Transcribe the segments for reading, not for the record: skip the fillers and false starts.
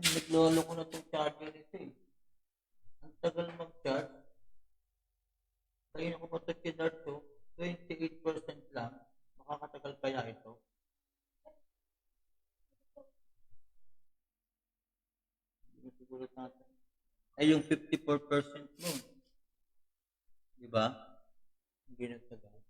Naglolo ko na itong charger nito eh. Ang tagal mag-charge. Kaya ko pa ito kinard to. 28% lang. Makakatagal kaya ito? Hindi siguro natin. Ay, yung 54% mo. Diba? Hindi nagtagal.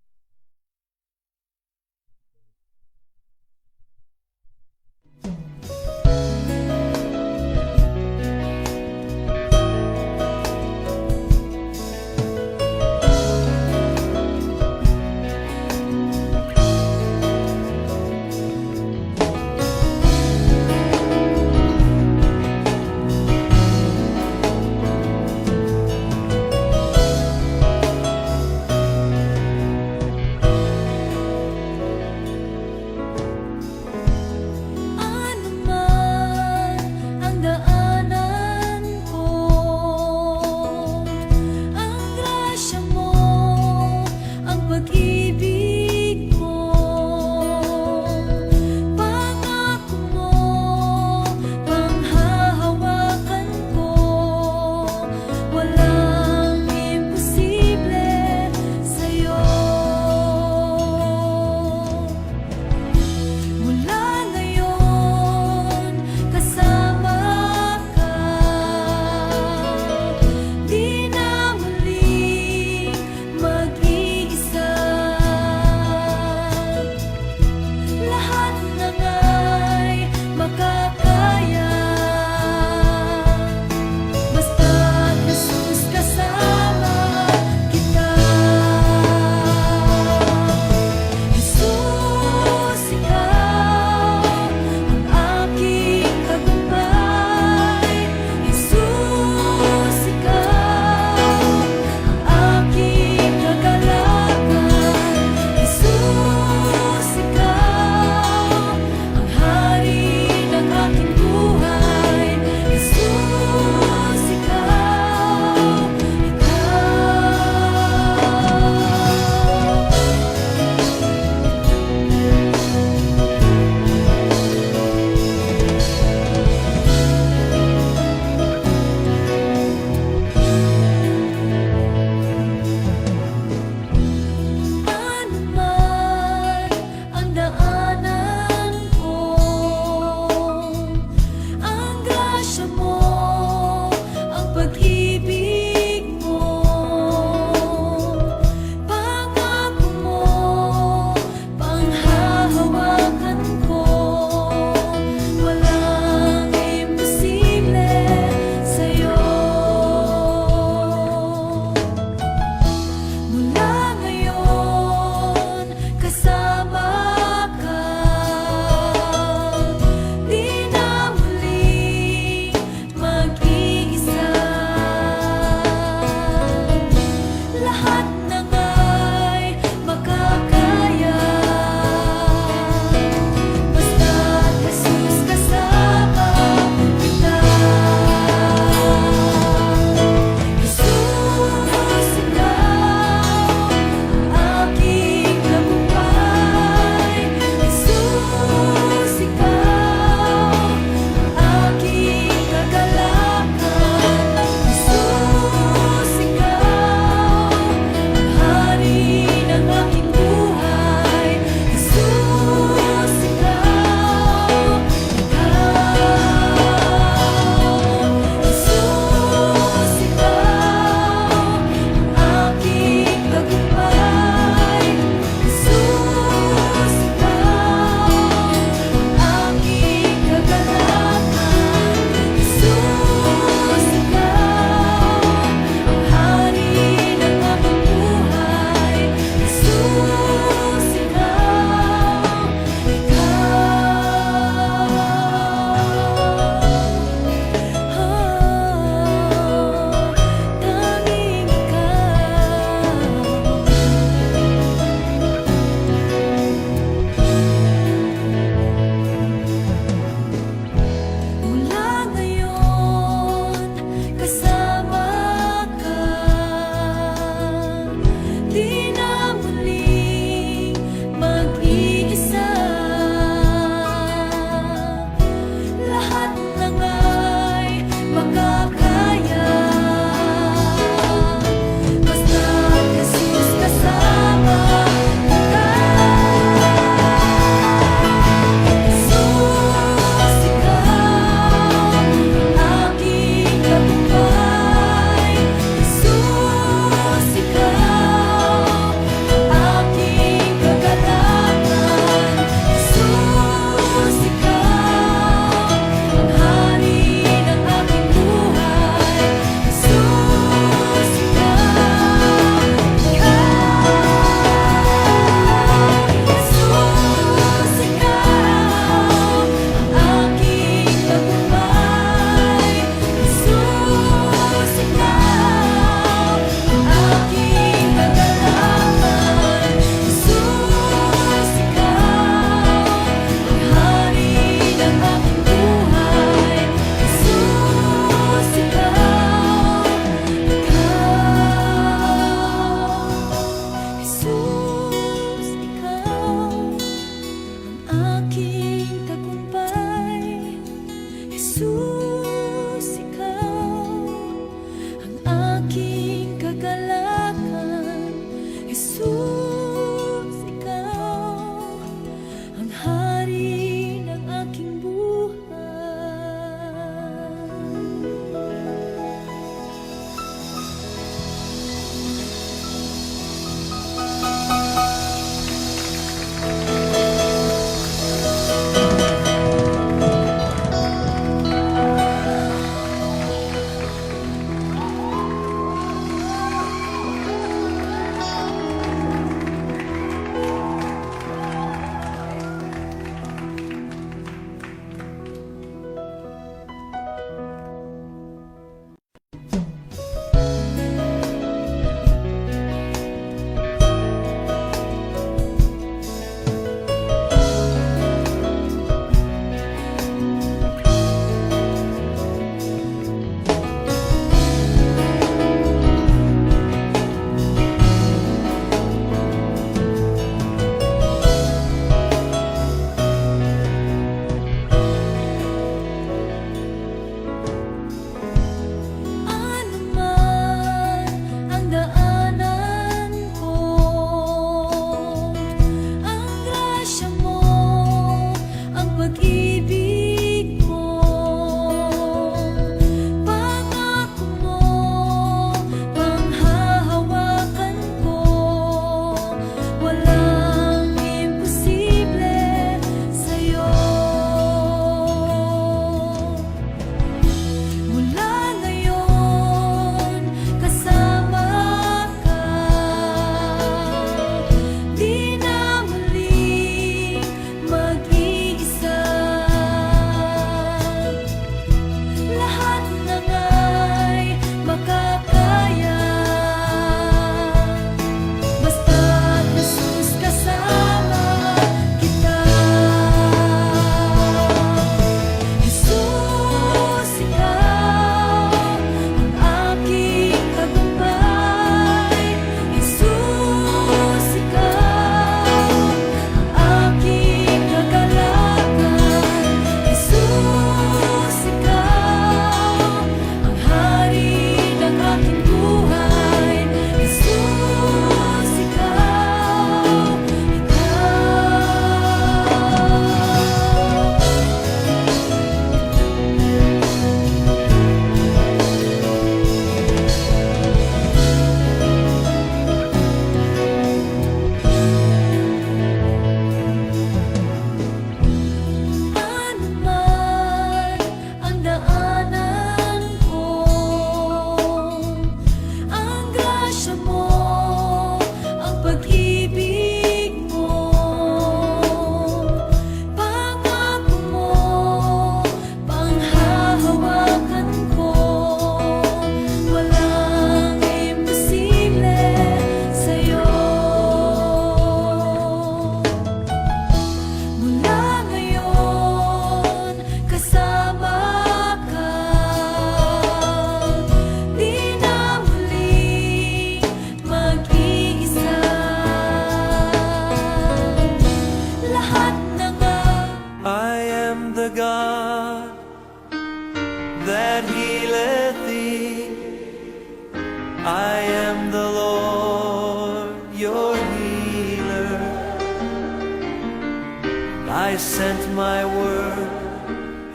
I sent my word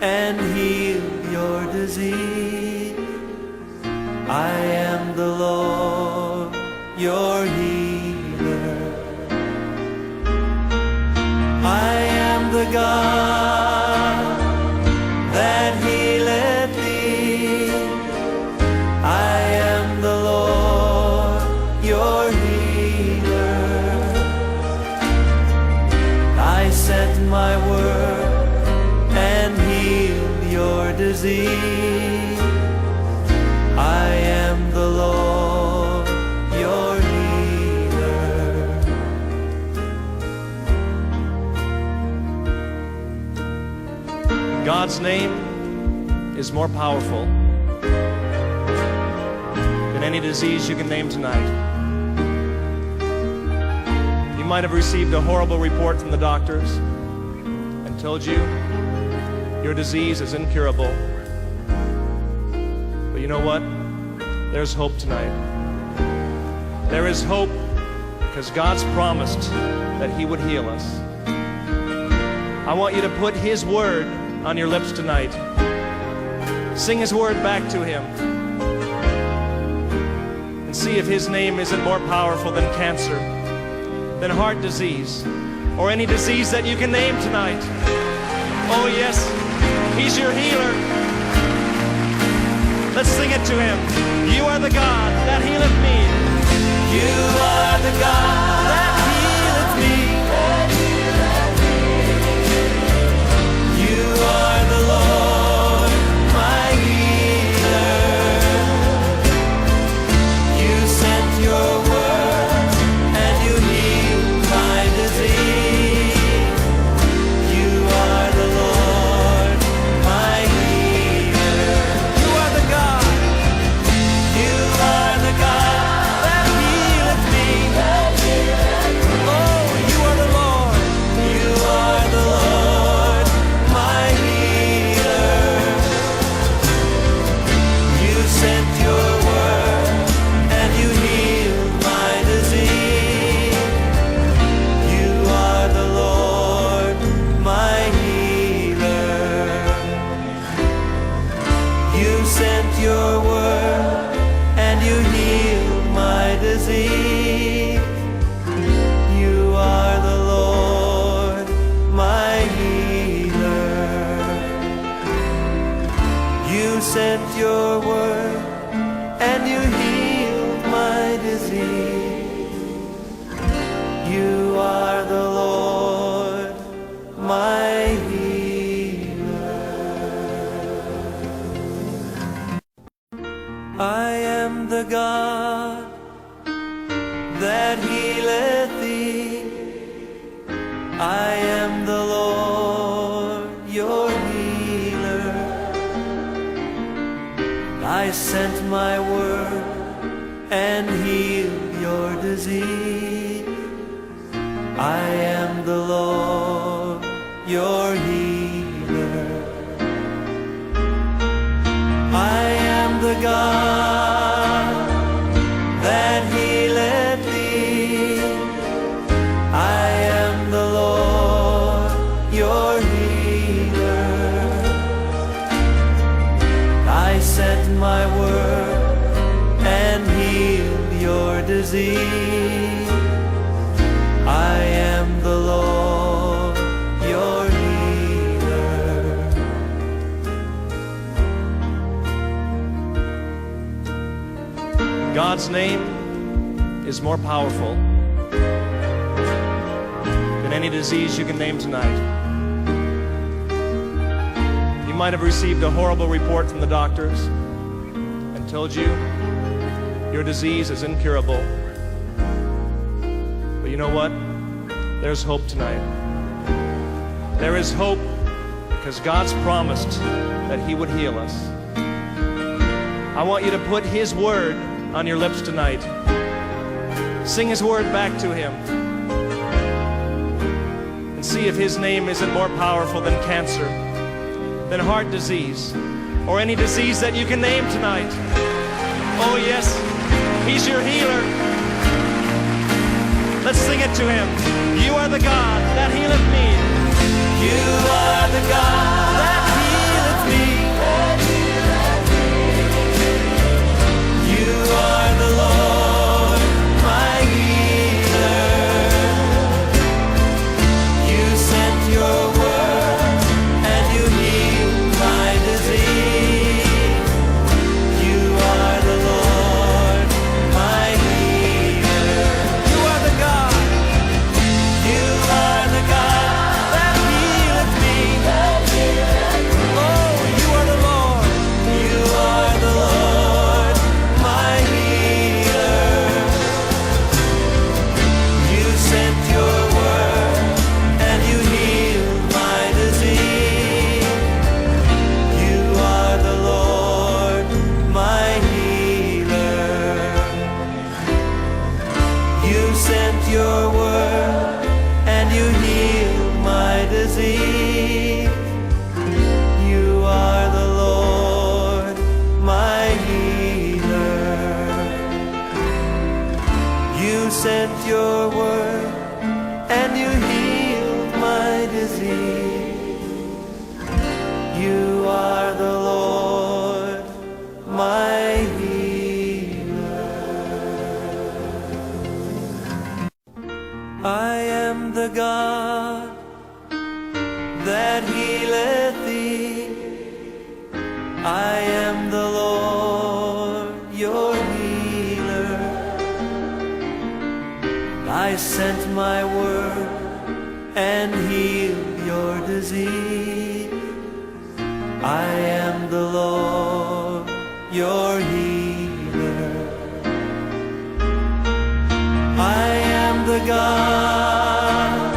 and healed your disease. I am the Lord, your healer. I am the God that healeth thee. I am the Lord, your healer. I sent my word and healed your disease. I am the Lord, your healer. God's name is more powerful than any disease you can name tonight. You might have received a horrible report from the doctors and told you your disease is incurable. But you know what? There's hope tonight. There is hope because God's promised that He would heal us. I want you to put His word on your lips tonight. Sing His word back to Him. And see if His name isn't more powerful than cancer, than heart disease, or any disease that you can name tonight. Oh yes, He's your healer. Let's sing it to Him. You are the God that healeth me. You are the God that healeth me. You are the Lord, my healer. You sent your word and you healed my disease. You are the Lord, my healer. You are the God. You are the God that healeth me. Oh, you are the Lord. You are the Lord, my healer. You sent your word and you healed my disease. You are the Lord, my healer. You sent your word and you healed my disease. You are the Lord, my healer. You sent your word and you healed my disease. You are the Lord, my healer. I am the God that healeth thee. I am the Lord, your healer. I sent my word and healed your disease. I am the Lord, your healer. I am the God that healeth thee. I am the Lord, your healer. I sent my word and healed your disease. I am the Lord, your healer. God's name is more powerful than any disease you can name tonight. You might have received a horrible report from the doctors and told you your disease is incurable. But you know what? There's hope tonight. There is hope because God's promised that He would heal us. I want you to put His word on your lips tonight. Sing His word back to Him. And see if His name isn't more powerful than cancer, than heart disease, or any disease that you can name tonight. Oh yes, He's your healer. Let's sing it to Him. You are the God that healeth me. disease. You are the Lord, my healer. I am the God that healeth thee. I am the Lord, your healer. I sent my word and healed your disease. I am the Lord, your healer. I am the God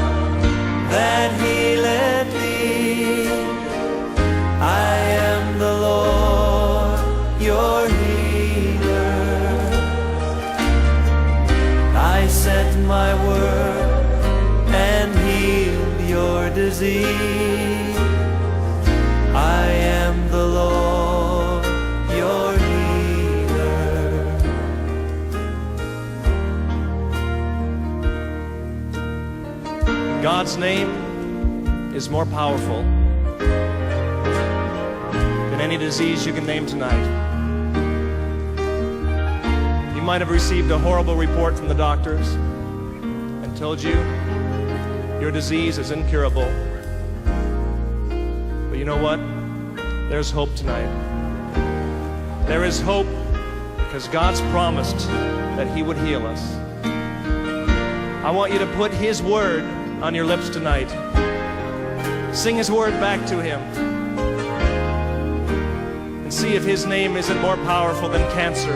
that healeth thee. I am the Lord, your healer. I sent my word and healed your disease. I am the Lord, your healer. God's name is more powerful than any disease you can name tonight. You might have received a horrible report from the doctors and told you your disease is incurable. But you know what? There's hope tonight. There is hope because God's promised that He would heal us. I want you to put His word on your lips tonight. Sing His word back to Him. And see if His name isn't more powerful than cancer,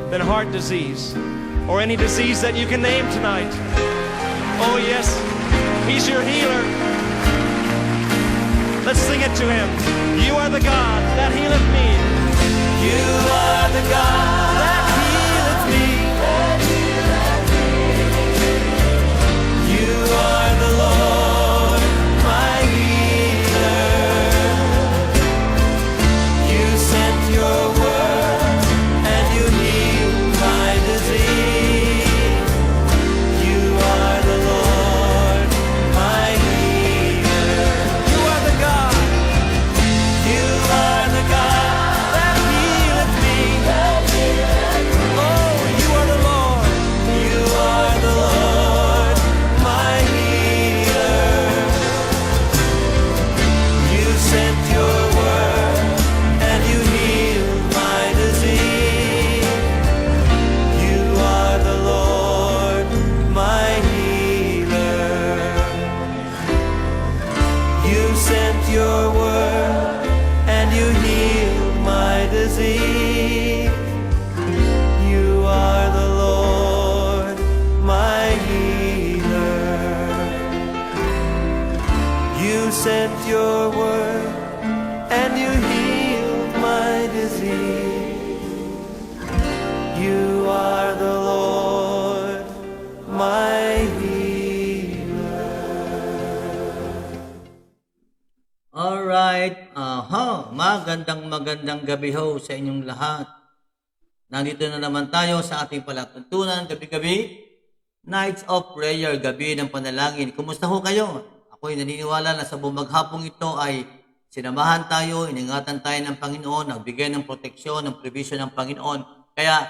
than heart disease, or any disease that you can name tonight. Oh yes, He's your healer. Let's sing it to Him. You are the God that healeth me. You are the God that healeth me. You are the Lord, my healer. You sent your word and you healed my disease. You are the Lord, my healer. You are the God. You are the God that healeth me. Oh, you are the Lord. You are the Lord, my healer. You sent your word and you healed my disease. You are the Lord, my healer. You sent your word and you healed my disease. You are the Lord, my healer. You sent your word and you healed my disease. You are the Lord, my healer. Alright, magandang gabi ho sa inyong lahat. Nandito na naman tayo sa ating palatuntunan gabi-gabi. Nights of Prayer, gabi ng panalangin. Kumusta ho kayo? Ako'y naniniwala na sa bumaghapong ito ay sinamahan tayo, iningatan tayo ng Panginoon, nagbigay ng proteksyon, ng provision ng Panginoon. Kaya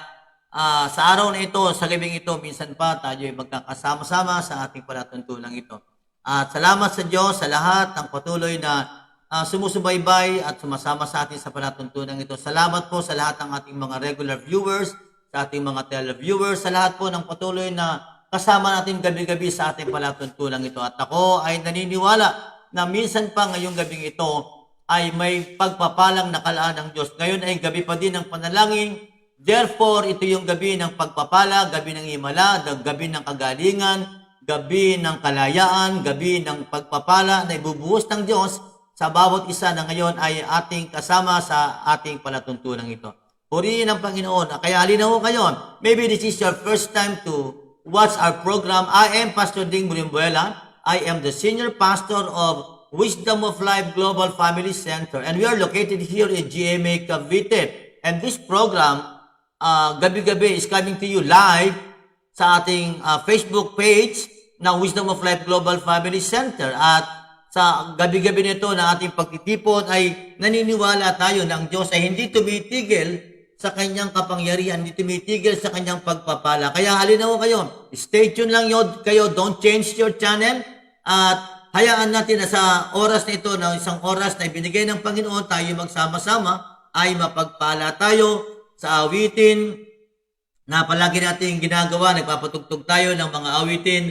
sa araw na ito, sa gabing ito, minsan pa tayo ay magkakasama-sama sa ating palatuntunan ito. At salamat sa Diyos sa lahat ng patuloy na sumusubaybay at sumasama sa atin sa palatuntunan ito. Salamat po sa lahat ng ating mga regular viewers, sa ating mga televiewers, sa lahat po ng patuloy na kasama natin gabi-gabi sa ating palatuntunan ito. At ako ay naniniwala na minsan pa ngayong gabing ito ay may pagpapalang nakalaan ng Diyos. Ngayon ay gabi pa din ng panalangin. Therefore, ito yung gabi ng pagpapala, gabi ng himala, gabi ng kagalingan, gabi ng kalayaan, gabi ng pagpapala na ibubuhos ng Diyos sa bawat isa na ngayon ay ating kasama sa ating palatuntunan ito. Purihin ang Panginoon. Kaya halina ho kayo. Maybe this is your first time to watch our program. I am Pastor Ding Bulimbuela. I am the senior pastor of Wisdom of Life Global Family Center. And we are located here in GMA Cavite. And this program, gabi-gabi, is coming to you live sa ating Facebook page na Wisdom of Life Global Family Center. At sa gabi-gabi nito na ating pagtitipon ay naniniwala tayo na ang Diyos ay hindi tumitigil sa kanyang kapangyarihan, hindi tumitigil sa kanyang pagpapala. Kaya halina ko kayo, stay tuned lang kayo, don't change your channel, at hayaan natin na sa oras na ito, na isang oras na ibinigay ng Panginoon, tayo magsama-sama ay mapagpala tayo sa awitin na palagi natin ginagawa. Nagpapatugtog tayo ng mga awitin.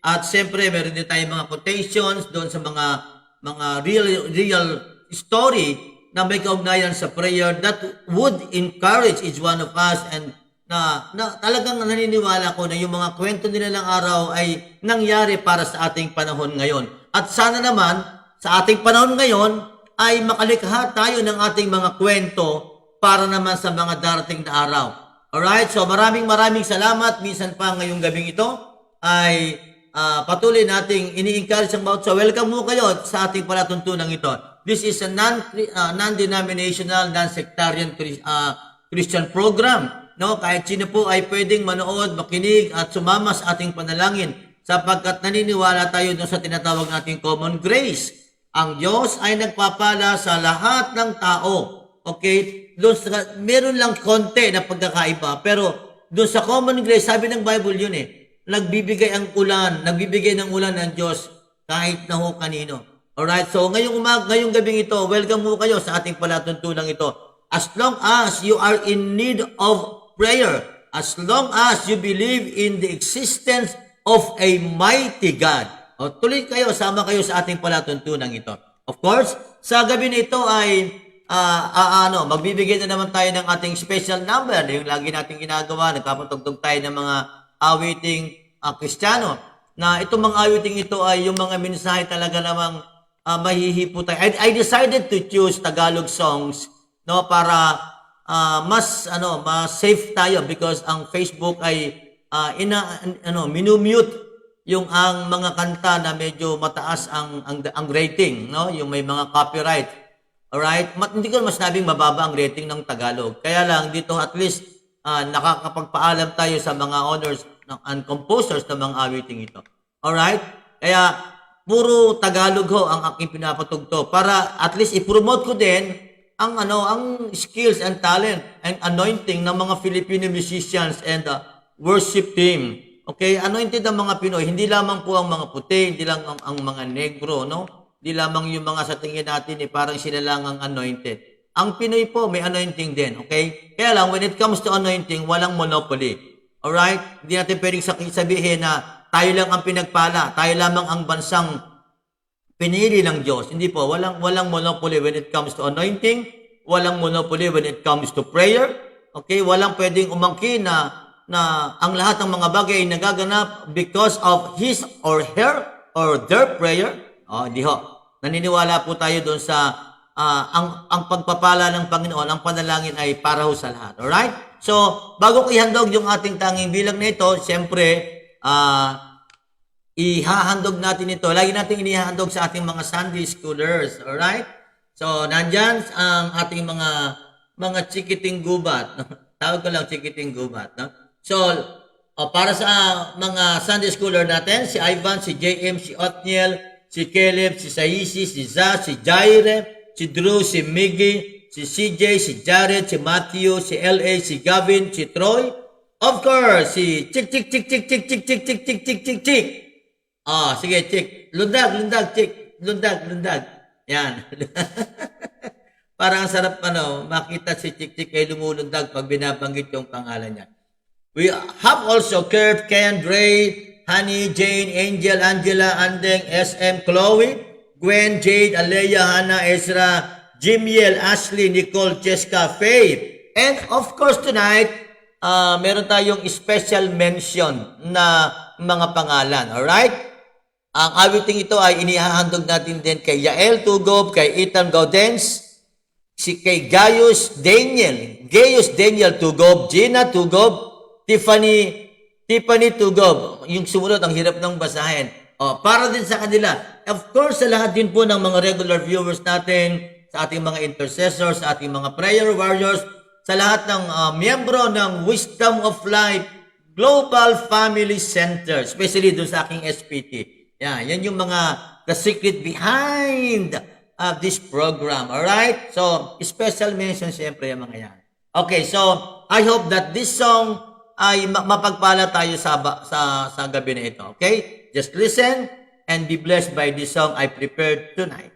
At siyempre, meron din tayong mga quotations doon sa mga real story na may kaugnayan sa prayer that would encourage each one of us, and na talagang naniniwala ko na yung mga kwento nila ng araw ay nangyari para sa ating panahon ngayon. At sana naman, sa ating panahon ngayon, ay makalikha tayo ng ating mga kwento para naman sa mga darating na araw. Alright, so maraming salamat. Minsan pa ngayong gabing ito ay patuloy nating ini-encourage ang bawat. So welcome mo kayo sa ating palatuntunan ito. This is a non-denominational, non-sectarian Christian program. No, kahit sino po ay pwedeng manood, makinig at sumama sa ating panalangin sapagkat naniniwala tayo doon sa tinatawag nating common grace. Ang Diyos ay nagpapala sa lahat ng tao. Okay? Doon meron lang konti na pagkakaiba, pero doon sa common grace, sabi ng Bible yun nagbibigay ng ulan ng Diyos kahit na ho kanino. Alright, so ngayong gabing ito, welcome mo kayo sa ating palatuntunan ito. As long as you are in need of prayer, as long as you believe in the existence of a mighty God, tuloy kayo, sama kayo sa ating palatuntunan ito. Of course, sa gabi na ito ay magbibigay na naman tayo ng ating special number. Yung lagi nating ginagawa, nagpapatugtog tayo ng mga awiting Kristiyano. Na itong mga awiting ito ay yung mga mensahe talaga namang mahihipo tayo. I decided to choose Tagalog songs, no, para mas safe tayo because ang Facebook ay minumute yung ang mga kanta na medyo mataas ang rating, no, yung may mga copyright. Alright? Hindi ko mas nabing mababa ang rating ng Tagalog. Kaya lang dito at least nakakapagpaalam tayo sa mga owners and composers ng mga awiting ito. Alright? Kaya puro Tagalog ho ang aking pinapatugtog para at least i-promote ko din ang skills and talent and anointing ng mga Filipino musicians and worship team. Okay? Anointed ang mga Pinoy, hindi lamang po ang mga puti, hindi lang ang mga negro, no? Hindi lamang yung mga sa tingin natin parang sila lang ang anointed. Ang Pinoy po may anointing din, okay? Kaya lang when it comes to anointing, walang monopoly. Alright? Hindi natin pwedeng sabihin na tayo lang ang pinagpala, tayo lamang ang bansang pinili ng Diyos. Hindi po, walang monopoly when it comes to anointing, walang monopoly when it comes to prayer. Okay? Walang pwedeng umangkin na ang lahat ng mga bagay ay nagaganap because of his or her or their prayer. Di ho. Naniniwala po tayo doon sa ang pagpapala ng Panginoon, ang panalangin ay para ho sa lahat. Alright? So, bago ko ihandog yung ating tanging bilang na ito, siyempre, ihahandog natin ito. Lagi natin inihahandog sa ating mga Sunday schoolers. Alright? So, nandyan ang ating mga chikiting gubat. Tawag ko lang chikiting gubat. No? So, para sa mga Sunday schooler natin, si Ivan, si JM, si Othniel, si Caleb, si Saisi, si Zaz, si Jaire, si Drew, si Miggy, si CJ, si Jared, si Matthew, si LA, si Gavin, si Troy. Of course, si Chick. Sige, Chick. Lundag, Chick. Lundag. Yan. Parang ang sarap makita si Chick ay lumulundag pag binabanggit yung pangalan niya. We have also Kurt, Ken, Dre, Honey, Jane, Angel, Angela, Andeng, SM, Chloe, Gwen, Jade, Alea, Hannah, Ezra, Jimiel, Ashley, Nicole, Cheska, Faith. And of course tonight, meron tayong special mention na mga pangalan. Alright? Ang awiting ito ay inihahandog natin din kay Yael Tugob, kay Ethan Gaudens, kay Gaius Daniel Tugob, Gina Tugob, Tiffany Tugob. Yung sumunod, ang hirap ng basahin. Para din sa kanila. Of course, sa lahat din po ng mga regular viewers natin, sa ating mga intercessors, sa ating mga prayer warriors, sa lahat ng miyembro ng Wisdom of Life Global Family Center, especially doon sa aking SPT. Yan yung mga the secret behind this program. Alright? So, special mention siyempre yung mga yan. Okay, so I hope that this song ay mapagpala tayo sa gabi na ito. Okay? Just listen and be blessed by this song I prepared tonight.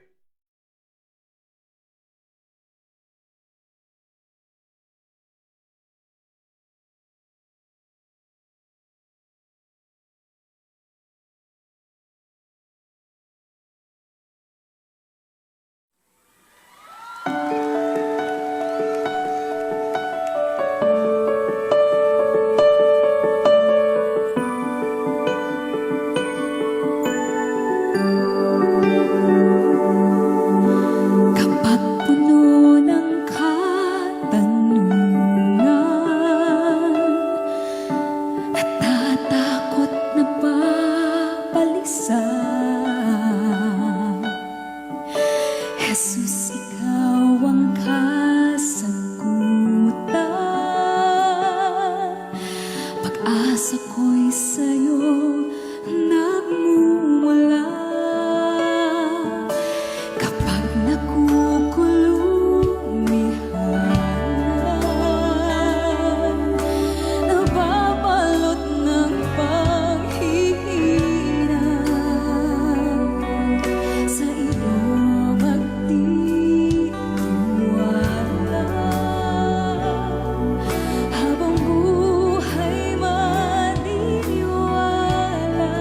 Kapag puno ng katanungan, natatakot na babalisa, Jesus, ikaw ang kasagutan. Pag-asa ko'y sa'yo nagmumula. Kapag nakukulumihan, nababalot ng panghihirap, sa iyo magtitiwala. Habang buhay maniniwala,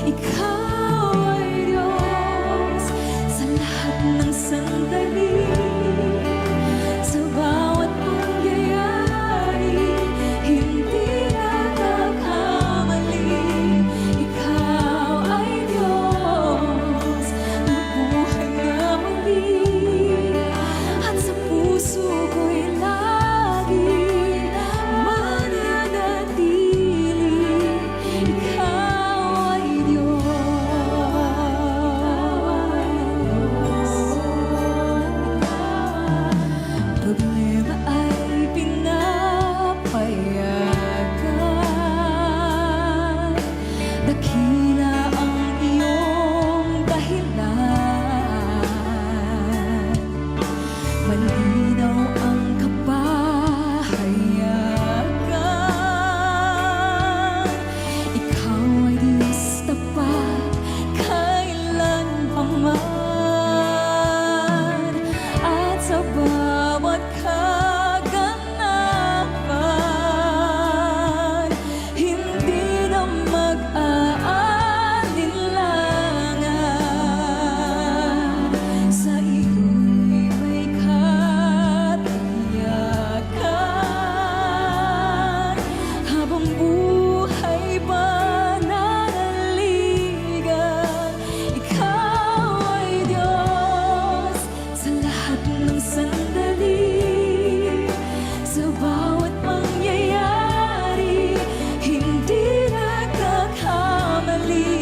ikaw ay Diyos sa lahat ng sandali, sa bawat pangyayari, hindi nagkakamali. Ikaw ay Diyos, nabuhay na muli, at sa puso ko'y lagi mananatili. Ikaw ay Diyos. Problema ay pinapayagan, dakila ang iyong dahilan. Malinaw ang kapahayagan, ikaw ay Diyos tapat kailanpaman. At sa bawat kaganapan, hindi na mag-aalinlangan, sa iyo'y may katiyakan. Habang buhay pananaligan, ikaw ay Diyos sa lahat ng sandali, sa bawat pangyayari, hindi nagkakamali.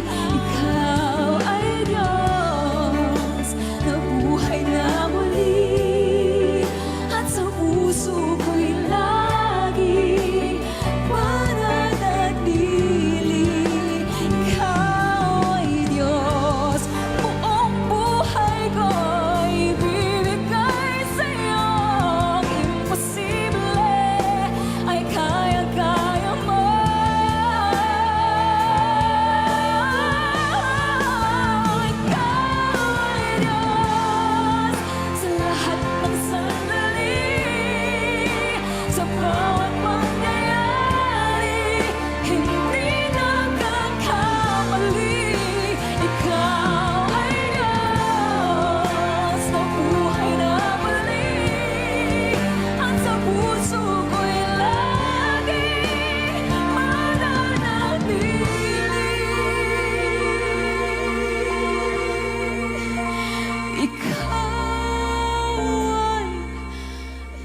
Ikaw ay Diyos, nabuhay na muli, at sa puso ko'y lagi mananatili. Ikaw ay Diyos, buong buhay ko'y ibibigay sa'yo. Imposible ay kayang-kaya mo. Ikaw ay Diyos sa lahat ng sandali, sa bawat pangyayari, hindi nagkakamali. Ikaw ay Diyos, nabuhay na muli, at sa puso ko'y lagi mananatili. Ikaw ay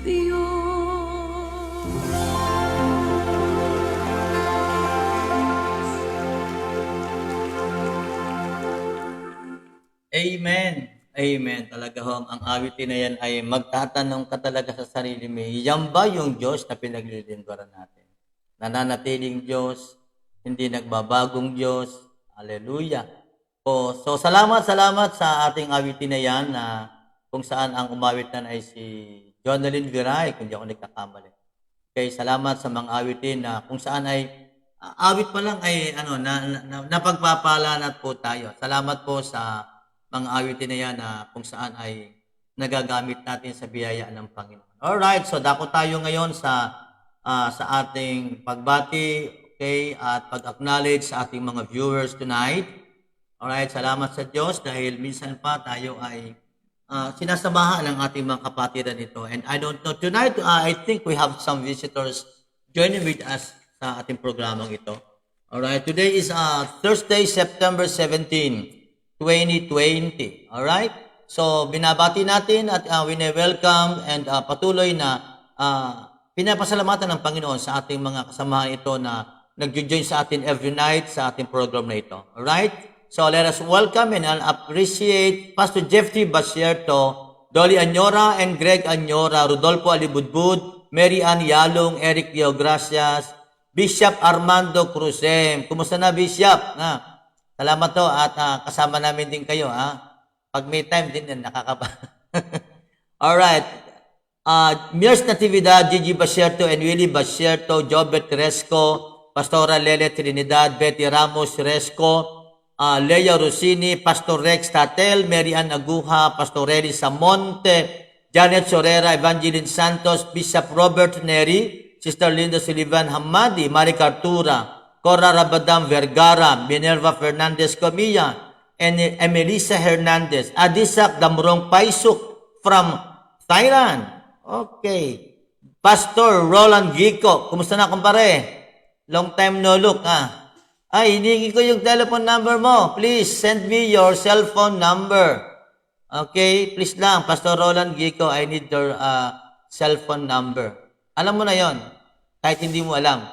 Diyos. Amen. Amen. Talaga hong ang awitin na yan ay magtatanong ka talaga sa sarili mo, yan ba yung Diyos na pinaglilingkuran natin? Nananatiling Diyos, hindi nagbabagong Diyos, Hallelujah. So salamat sa ating awitin na yan na kung saan ang umawit na ay si Jonalyn Viray, kung di ako nagkakamali. Okay, salamat sa mga awitin na kung saan ay awit pa lang ay napagpapala na po tayo. Salamat po sa mga awitin na yan na kung saan ay nagagamit natin sa biyaya ng Panginoon. Alright, so dako tayo ngayon sa ating pagbati, okay, at pag-acknowledge sa ating mga viewers tonight. Alright, salamat sa Diyos dahil minsan pa tayo ay sinasamahan ng ating mga kapatiran ito. And I don't know, tonight I think we have some visitors joining with us sa ating programang ito. Alright, today is Thursday, September 17, 2020. Alright, so binabati natin at wine-welcome and patuloy na pinapasalamatan ng Panginoon sa ating mga kasamahan ito na nag-join sa atin every night sa ating program na ito. Alright? So let us welcome and appreciate Pastor Jeffrey Basierto, Dolly Anyora and Greg Anyora, Rodolfo Alibudbud, Mary Ann Yalong, Eric Diogracias, Bishop Armando Cruzem. Kumusta na, Bishop? Salamat to at kasama namin din kayo. Pag may time din, nakakaba. Alright. Miers Natividad, Gigi Basierto and Willie Basierto, Jobert Resco, Pastora Lele Trinidad, Betty Ramos Resco, Lea Rosini, Pastor Rex Tatel, Mary Ann Aguja, Pastor Eli Samonte, Janet Sorera, Evangeline Santos, Bishop Robert Neri, Sister Linda Sullivan Hamadi, Mari Cartura, Cora Rabadam Vergara, Minerva Fernandez Comilla, and Emelisa Hernandez, Adisak Damrong Paisuk from Thailand. Okay. Pastor Roland Gico, kumusta na kumpare? Long time no look, Ay, hiningi ko yung telephone number mo. Please, send me your cell phone number. Okay? Please lang, Pastor Roland Gico, I need your cell phone number. Alam mo na yon, kahit hindi mo alam.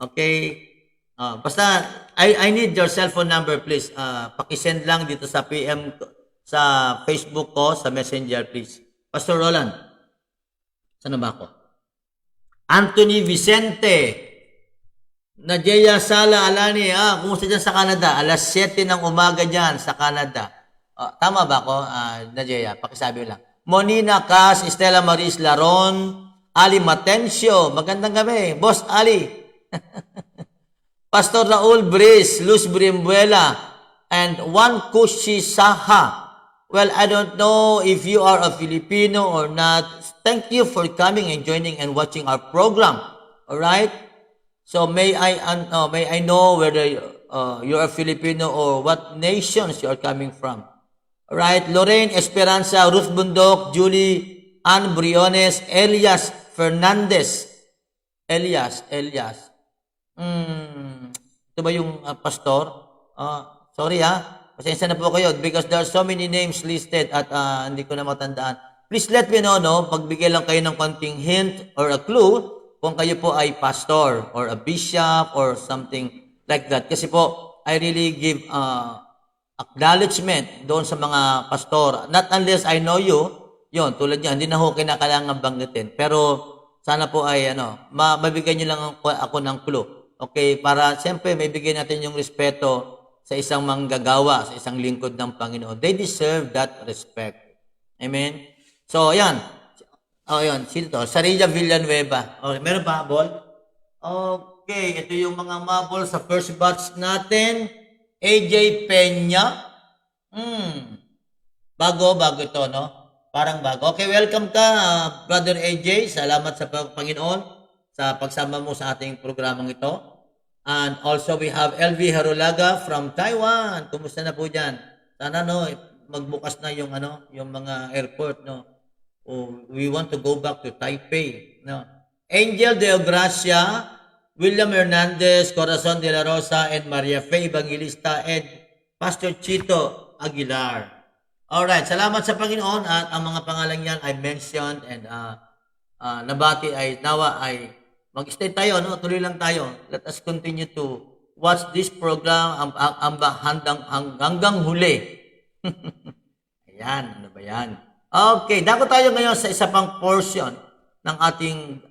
Okay? Basta, I need your cell phone number, please. Pakisend lang dito sa PM, sa Facebook ko, sa Messenger, please. Pastor Roland, saan ba ako? Anthony Vicente, Najeya Sala Alani, kumusta dyan sa Canada? Alas 7 ng umaga dyan sa Canada. Tama ba ako, Najeya? Pakisabi lang. Monina Cas, Estela Maris Laron, Ali Matencio, magandang gabi. Boss Ali. Pastor Raul Briz, Luz Brimbuela, and Juan Kushi Saha. Well, I don't know if you are a Filipino or not. Thank you for coming and joining and watching our program. All right? So may I know whether you're a Filipino or what nations you are coming from. All right, Lorraine Esperanza, Ruth Bundok, Julie Ann Briones, Elias Fernandez. Elias. Ito ba yung pastor? Sorry pasensya na po kayo because there are so many names listed at hindi ko na matandaan. Please let me know, pagbigay lang kayo ng konting hint or a clue kung kayo po ay pastor or a bishop or something like that. Kasi po, I really give acknowledgement doon sa mga pastor. Not unless I know you, yun, tulad niya, hindi na ho kinakailangan banggitin. Pero sana po ay mabigyan niyo lang ako ng clue. Okay, para siyempre may bigyan natin yung respeto sa isang manggagawa, sa isang lingkod ng Panginoon. They deserve that respect. Amen? So, ayan. Yun. Sino to? Sarilla Villanueva. Okay, meron pa, ball? Okay, ito yung mga mabol sa first batch natin. AJ Peña. Bago ito, no? Parang bago. Okay, welcome ka, Brother AJ. Salamat sa Panginoon sa pagsama mo sa ating programang ito. And also we have LV Harulaga from Taiwan. Kumusta na po dyan? Sana magbukas na yung mga airport, no? We want to go back to Taipei, no? Angel de Gracia, William Hernandez, Corazon de la Rosa, and Maria Fe Evangelista, and Pastor Chito Aguilar. Alright, salamat sa Panginoon at ang mga pangalan yan I mentioned and nabati ay nawa ay mag-stay tayo, no? Tuloy lang tayo. Let us continue to watch this program hanggang huli. Ayan, ano ba yan? Okay, dako tayo ngayon sa isa pang portion ng ating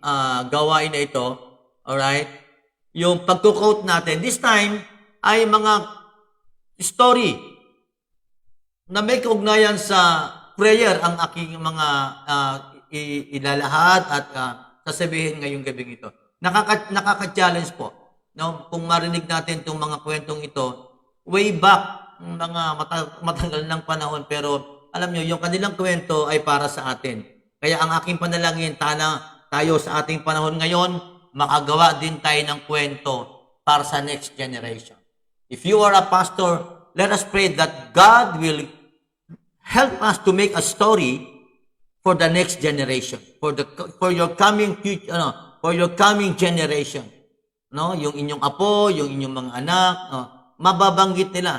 gawain na ito. Alright? Yung pagkukote natin. This time, ay mga story na may kaugnayan sa prayer ang aking mga ilalahad at sasabihin ngayong gabing ito. Nakaka-challenge po. No? Kung marinig natin itong mga kwentong ito, way back, mga matagal ng panahon, pero alam nyo, yung kanilang kwento ay para sa atin. Kaya ang aking panalangin, tayo sa ating panahon ngayon, makagawa din tayo ng kwento para sa next generation. If you are a pastor, let us pray that God will help us to make a story for the next generation, for your coming future, for your coming generation. No, yung inyong apo, yung inyong mga anak, mababanggit nila.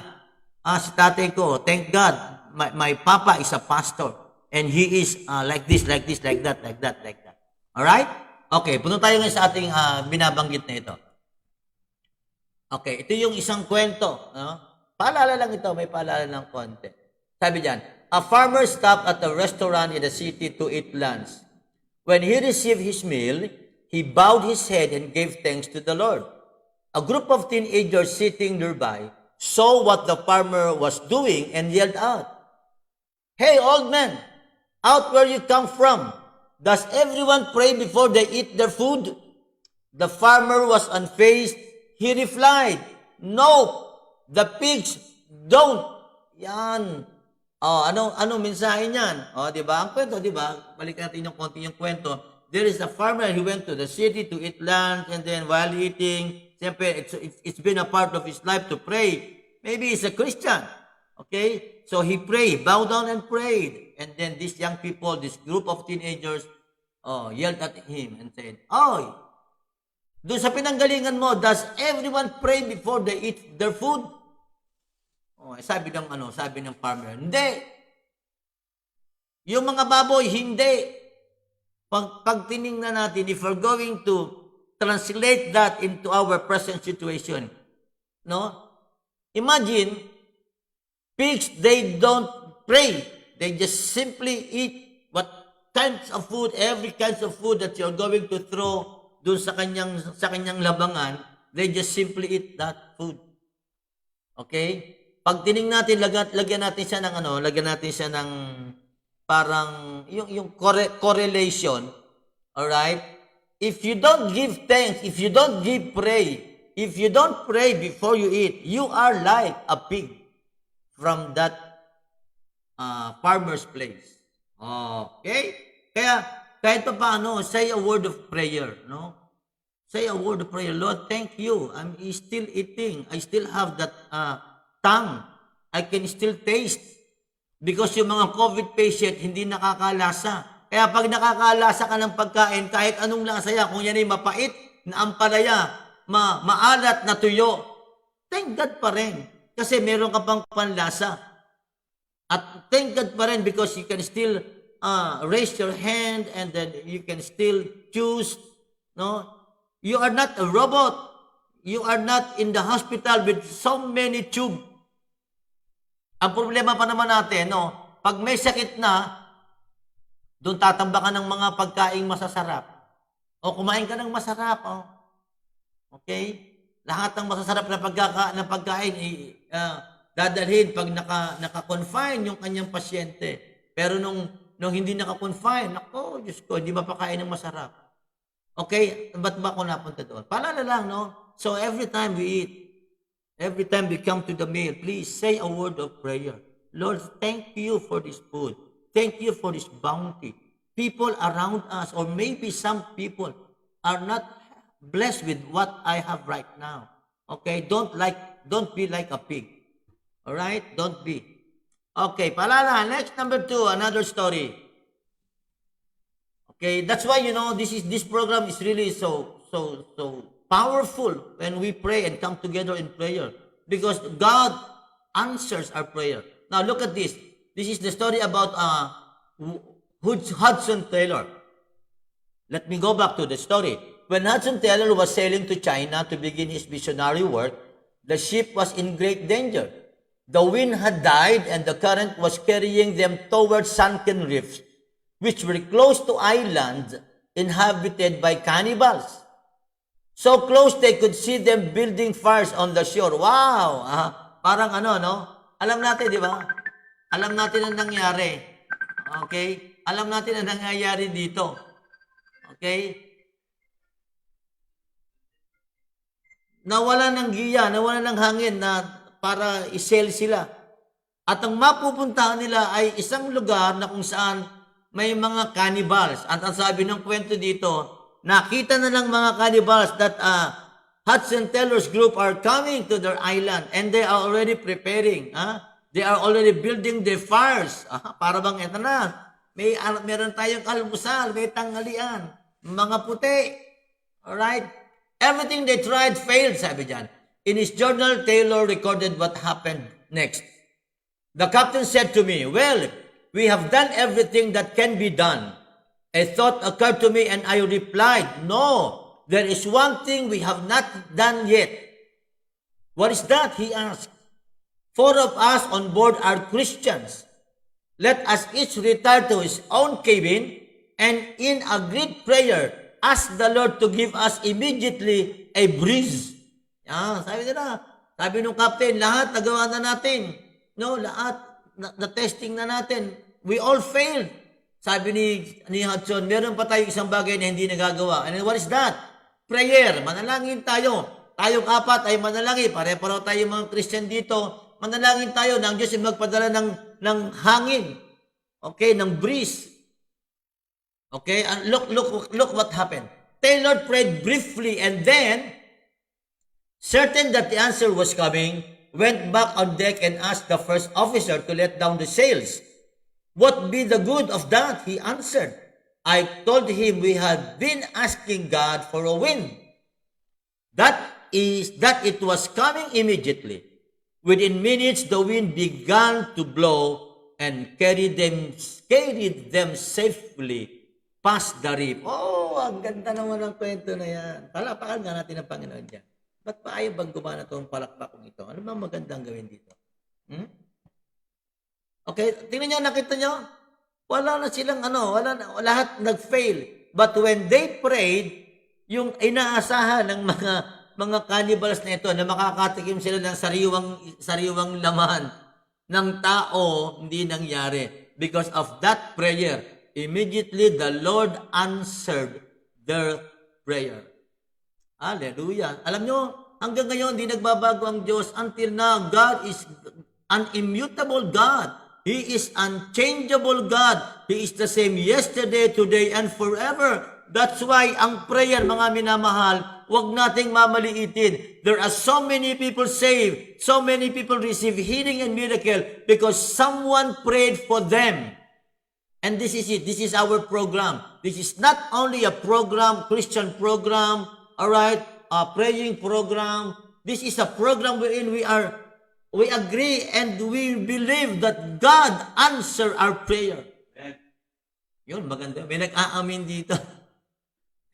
Si tatay ko, thank God, my papa is a pastor and he is like this, like this, like that, like that, like that. All right? Okay, punta tayo ngayon sa ating binabanggit na ito. Okay, ito yung isang kwento. No? Paalala lang ito, may paalala ng konti. Sabi diyan, a farmer stopped at a restaurant in the city to eat lunch. When he received his meal, he bowed his head and gave thanks to the Lord. A group of teenagers sitting nearby saw what the farmer was doing and yelled out, "Hey, old man, out where you come from? Does everyone pray before they eat their food?" The farmer was unfazed. He replied, "No, the pigs don't." Yan. Anong mensahe niyan? Di ba? Ang kwento, di ba? Balikan natin yung konti yung kwento. There is a farmer, he went to the city to eat lunch, and then while eating, siyempre, it's been a part of his life to pray. Maybe he's a Christian. Okay? So he prayed, bowed down and prayed. And then these young people, this group of teenagers, yelled at him and said, "Oy, doon sa pinanggalingan mo, does everyone pray before they eat their food?" Sabi ng farmer, "Hindi. Yung mga baboy, hindi." Pag tiningnan natin, if we're going to translate that into our present situation, no? Imagine, pigs, they don't pray. They just simply eat what kinds of food, every kinds of food that you're going to throw dun sa kanyang labangan, they just simply eat that food. Okay? Pag tiningnan natin, lagyan natin siya ng parang yung correlation. All right? If you don't give thanks, if you don't pray before you eat, you are like a pig from that farmer's place. Okay? Kaya kahit pa paano, say a word of prayer, no? Say a word of prayer. Lord, thank you. I'm still eating. I still have that tongue. I can still taste. Because yung mga COVID patient, hindi nakakalasa. Kaya pag nakakalasa ka ng pagkain, kahit anong lasa yan, kung yan ay mapait, na ampalaya, maalat na tuyo, thank God pa rin. Kasi meron ka pang panlasa. At thank God pa rin because you can still raise your hand and then you can still choose. No? You are not a robot. You are not in the hospital with so many tubes. Ang problema pa naman natin, no, pag may sakit na, doon tatamba ka ng mga pagkaing masasarap. O kumain ka ng masarap. Okay? Lahat ng masasarap na pagkain dadalhin pag naka-confine yung kanyang pasyente. Pero nung hindi naka-confine, nako, Diyos ko, hindi mapakain ng masarap. Okay? Ba't ba ako napunta doon? Paalala lang, no? So every time we eat, every time we come to the meal, please say a word of prayer. Lord, thank you for this food. Thank you for this bounty. People around us, or maybe some people, are not blessed with what I have right now. Okay? Don't be like a pig. All right? Don't be. Okay, paalala. Next, number 2, another story. Okay, that's why this program is really so powerful when we pray and come together in prayer, because God answers our prayer. Now look at this. This is the story about Hudson Taylor. Let me go back to the story. When Hudson Taylor was sailing to China to begin his missionary work, the ship was in great danger. The wind had died and the current was carrying them towards sunken reefs, which were close to islands inhabited by cannibals. So close they could see them building fires on the shore. Wow! Parang ano, no? Alam natin, di ba? Alam natin ang nangyari. Okay? Alam natin ang nangyayari dito. Okay? Nawala ng giya, nawala ng hangin na para isel sila. At ang mapupuntahan nila ay isang lugar na kung saan may mga cannibals. At ang sabi ng kwento dito, nakita na ng mga cannibals that Hudson Taylor's group are coming to their island and they are already preparing. They are already building their fires. Para bang eto na, meron tayong almusal, may tanghalian, mga puti. Alright? Everything they tried failed, sabi dyan. In his journal, Taylor recorded what happened next. The captain said to me, well, we have done everything that can be done. A thought occurred to me and I replied, no, there is one thing we have not done yet. What is that? He asked. 4 of us on board are Christians. Let us each retire to his own cabin and in a great prayer, ask the Lord to give us immediately a breeze. Sabi nila, sabi nung captain, lahat nagawa na natin. No, lahat, na-testing na natin. We all failed. Sabi ni Hudson, meron pa tayong isang bagay na hindi nagagawa. And what is that? Prayer. Manalangin tayo. Tayong 4 ay manalangin. Pare-pareho tayo mga Christian dito. Manalangin tayo na ang Diyos ay magpadala ng hangin. Okay, ng breeze. Okay, and look what happened. Taylor prayed briefly and then, certain that the answer was coming, went back on deck and asked the first officer to let down the sails. What be the good of that? He answered. I told him we had been asking God for a wind. That it was coming immediately. Within minutes, the wind began to blow and carried them safely past the reef. Oh, ang ganda naman ng kwento na yan. Palapakan nga natin ang Panginoon dyan. Ba't pa ayaw bang gumana itong palakpakong ito? Ano ba magandang gawin dito? Okay, tingnan nyo, nakita nyo? Wala na silang lahat nag-fail. But when they prayed, yung inaasahan ng mga cannibals na ito na makakatikim sila ng sariwang laman ng tao, hindi nangyari. Because of that prayer, immediately the Lord answered their prayer. Hallelujah. Alam nyo, hanggang ngayon, hindi nagbabago ang Diyos. Until now, God is an immutable God. He is unchangeable God. He is the same yesterday, today, and forever. That's why ang prayer, mga minamahal, huwag nating mamaliitin. There are so many people saved, so many people receive healing and miracle because someone prayed for them. And this is it. This is our program. This is not only a program, Christian program, all right, a praying program. This is a program wherein we agree and we believe that God answer our prayer. Yun, maganda. May nag-aamin dito.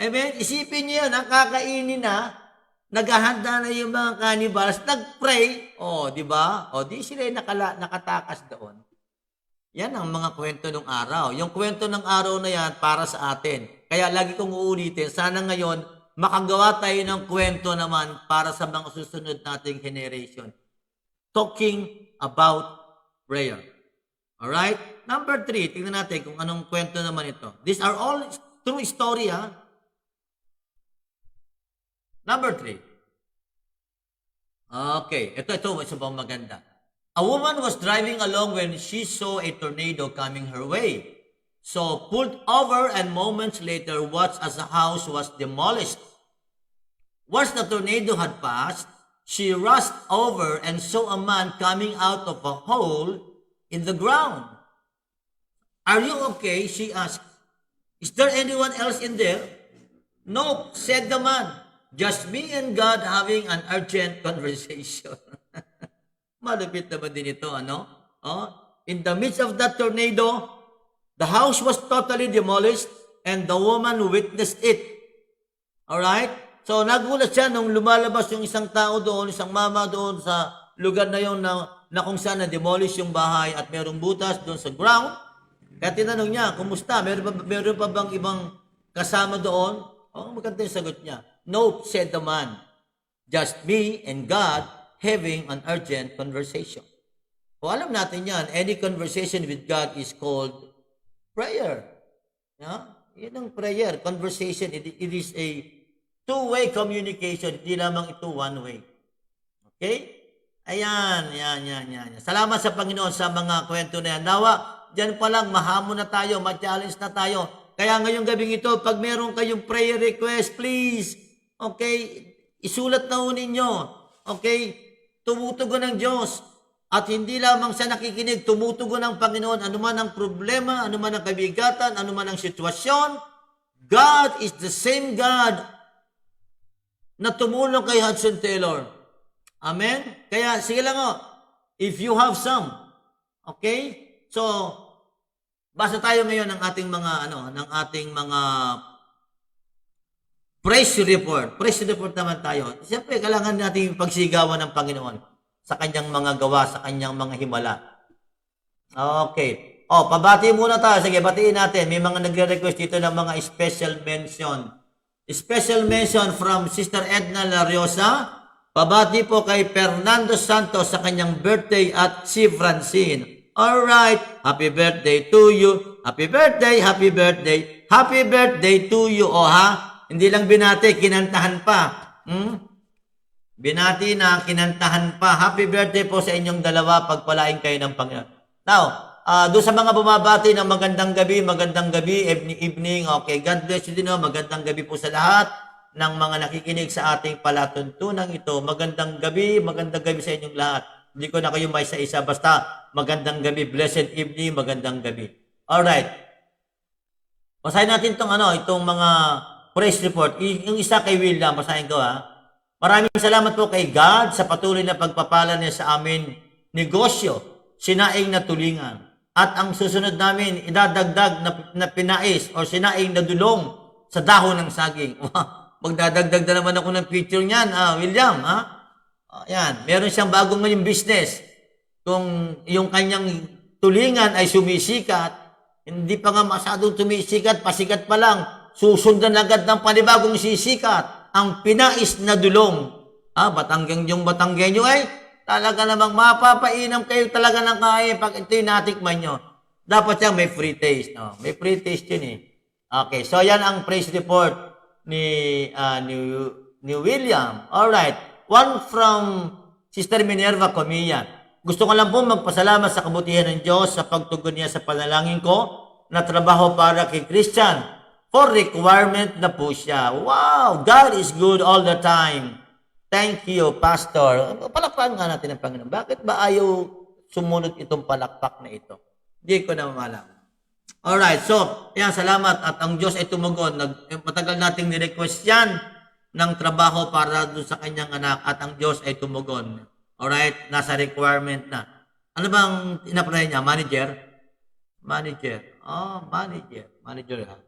Amen? Isipin niyo yun, nakakainin na, naghahanda na yung mga cannibals, nag-pray, di ba? Di sila nakatakas doon. Yan ang mga kwento ng araw. Yung kwento ng araw na yan para sa atin. Kaya lagi kong uulitin, sana ngayon, makagawa tayo ng kwento naman para sa mga susunod nating generation. Talking about prayer. Alright? Number 3, tingnan natin kung anong kwento naman ito. These are all true story, ha? Number 3. Okay, ito isa pang maganda. A woman was driving along when she saw a tornado coming her way. So pulled over and moments later watched as the house was demolished. Once the tornado had passed, she rushed over and saw a man coming out of a hole in the ground. Are you okay? She asked. Is there anyone else in there? No, said the man. Just me and God having an urgent conversation. Malupit naman din ito, In the midst of that tornado, the house was totally demolished and the woman witnessed it. Alright? So, nagulat siya nung lumalabas yung isang tao doon, isang mama doon sa lugar na yun na kung saan na-demolish yung bahay at merong butas doon sa ground. Kaya tinanong niya, kumusta? Meron pa bang ibang kasama doon? Maganda yung sagot niya. Nope, said the man. Just me and God having an urgent conversation. O alam natin yan, any conversation with God is called prayer. Yeah? Yun ang prayer, conversation. It is a two-way communication, hindi lamang ito one-way. Okay? Ayan, yan. Salamat sa Panginoon sa mga kwento na yan. Nawa, dyan pa lang, mahamon na tayo, ma-challenge na tayo. Kaya ngayong gabing ito, pag meron kayong prayer request, please, okay, isulat na ho ninyo. Okay? Tumutugon ng Diyos. At hindi lamang sa nakikinig, tumutugon ng Panginoon, anuman ang problema, anuman ang kabigatan, anuman ang sitwasyon, God is the same God na tumulong kay Hudson Taylor. Amen? Kaya sige lang o, if you have some, okay? So, basa tayo ngayon ng ating mga praise report. Praise report naman tayo. Siyempre, kailangan natin pagsigawan ng Panginoon sa kanyang mga gawa, sa kanyang mga himala. Okay. O, pabati muna tayo. Sige, batiin natin. May mga nagre-request dito ng mga special mention. Special mention from Sister Edna Lariosa. Pabati po kay Fernando Santos sa kanyang birthday at si Francine. Alright. Happy birthday to you. Happy birthday, happy birthday. Happy birthday to you. O ha? Hindi lang binati, kinantahan pa. Binati na, kinantahan pa. Happy birthday po sa inyong dalawa. Pagpalain kayo ng Panginoon. Now, doon sa mga bumabati ng magandang gabi, evening. Okay, God bless you din. Magandang gabi po sa lahat ng mga nakikinig sa ating palatuntunang ito. Magandang gabi sa inyong lahat. Hindi ko na kayo may isa-isa. Basta, magandang gabi, blessed evening, magandang gabi. Alright. Basahin natin itong mga praise report. Yung isa kay William, basahin ko ha. Maraming salamat po kay God sa patuloy na pagpapala niya sa amin negosyo, sinaing na tulingan. At ang susunod namin, idadagdag na pinais o sinaing na dulong sa dahon ng saging. Magdadagdag na naman ako ng picture niyan, William. Ayan, meron siyang bagong ngayong business. Kung yung kanyang tulingan ay sumisikat, hindi pa nga masyadong sumisikat, pasikat pa lang, susundan agad ng panibagong sisikat, ang pinais na dulong. Yung Batanggenyo ay talaga namang mapapainam kayo talaga ng kaya pag ito'y natikman nyo. Dapat yan may free taste. No? May free taste yun eh. Okay, so yan ang praise report ni William. Alright. One from Sister Minerva Comilla. Gusto ko lang po magpasalamat sa kabutihan ng Diyos sa pagtugon niya sa panalangin ko na trabaho para kay Christian. For requirement na po siya. Wow! God is good all the time. Thank you, Pastor. Palakpakan nga natin ang Panginoon. Bakit ba ayaw sumunod itong palakpak na ito? Hindi ko na malaman. Alright, so, yan, salamat. At ang Diyos ay tumugon. Matagal nating nirequest yan ng trabaho para doon sa kanyang anak at ang Diyos ay tumugon. Alright, nasa requirement na. Ano bang inapray niya? Manager? Manager ha?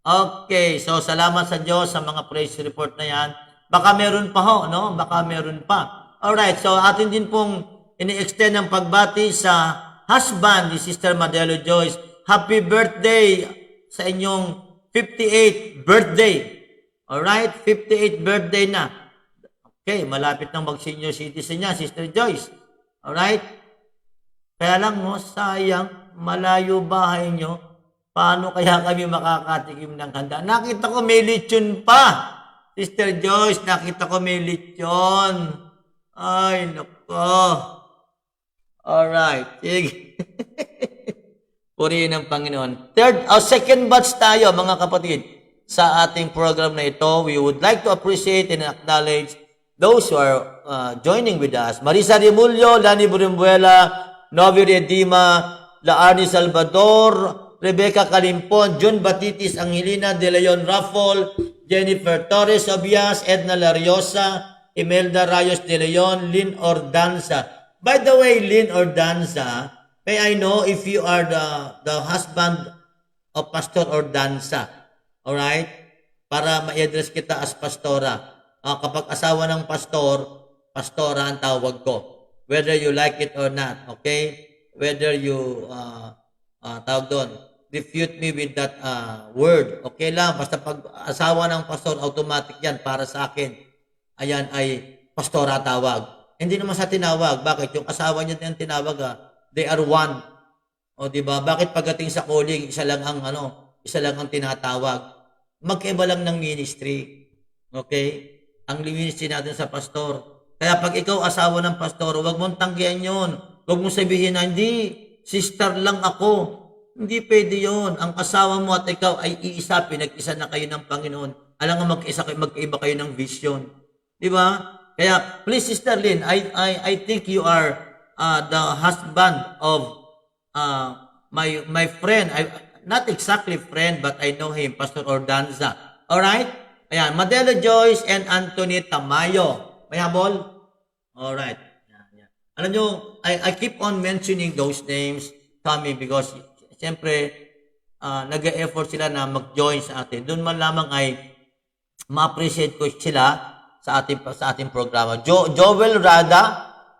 Okay, so salamat sa Diyos sa mga praise report na yan. Baka meron pa ho, no? Baka meron pa. Alright, so atin din pong ini-extend ang pagbati sa husband ni Sister Madelo Joyce. Happy birthday sa inyong 58th birthday. Alright, 58th birthday na. Okay, malapit nang mag-senior citizen niya, Sister Joyce. Alright? Kaya lang mo, sayang, malayo bahay nyo. Paano kaya kami makakatikim ng handa? Nakita ko may lechon pa. Sister Joyce, nakita ko may lechon. Ay, nako. Alright, sige. Purihin ng Panginoon. Second batch tayo, mga kapatid. Sa ating program na ito, we would like to appreciate and acknowledge those who are joining with us. Marisa Rimulyo, Lani Burimbuela, Novi Redima, Laarni Salvador, Rebecca Kalimpon, John Batitis, Angelina De Leon Raffol, Jennifer Torres Obias, Edna Lariosa, Imelda Rayos De Leon, Lynn Ordanza. By the way, Lynn Ordanza, may I know if you are the husband of Pastor Ordanza? Alright? Para ma-address kita as pastora. Kapag asawa ng pastora ang tawag ko. Whether you like it or not. Okay? Whether you, tawag doon. refute me with that word. Okay lang, basta pag asawa ng pastor, automatic yan para sa akin. Ayan ay pastora tawag. Hindi naman sa tinawag. Bakit? Yung asawa niya din tinawag, they are one. O di ba? Bakit pagdating sa calling, isa lang ang tinatawag. Magkaiba lang ng ministry. Okay? Ang ministry natin sa pastor. Kaya pag ikaw asawa ng pastor, huwag mong tanggihan yun. Huwag mong sabihin na, hindi, sister lang ako. Hindi pwede yun. Ang asawa mo at ikaw ay iisa, pinag-isa na kayo ng Panginoon. Alam nga magkaiba kayo ng vision. Di ba? Kaya, please, Sister Lynn, I think you are the husband of my friend. Not exactly friend, but I know him, Pastor Ordanza. Alright? Ayan, Madela Joyce and Anthony Tamayo. May habol? Alright. Yan. Alam nyo, I keep on mentioning those names, Tommy, because siyempre, nag-e-effort sila na mag-join sa atin. Doon man lamang ay ma-appreciate ko sila sa ating programa. Joel Rada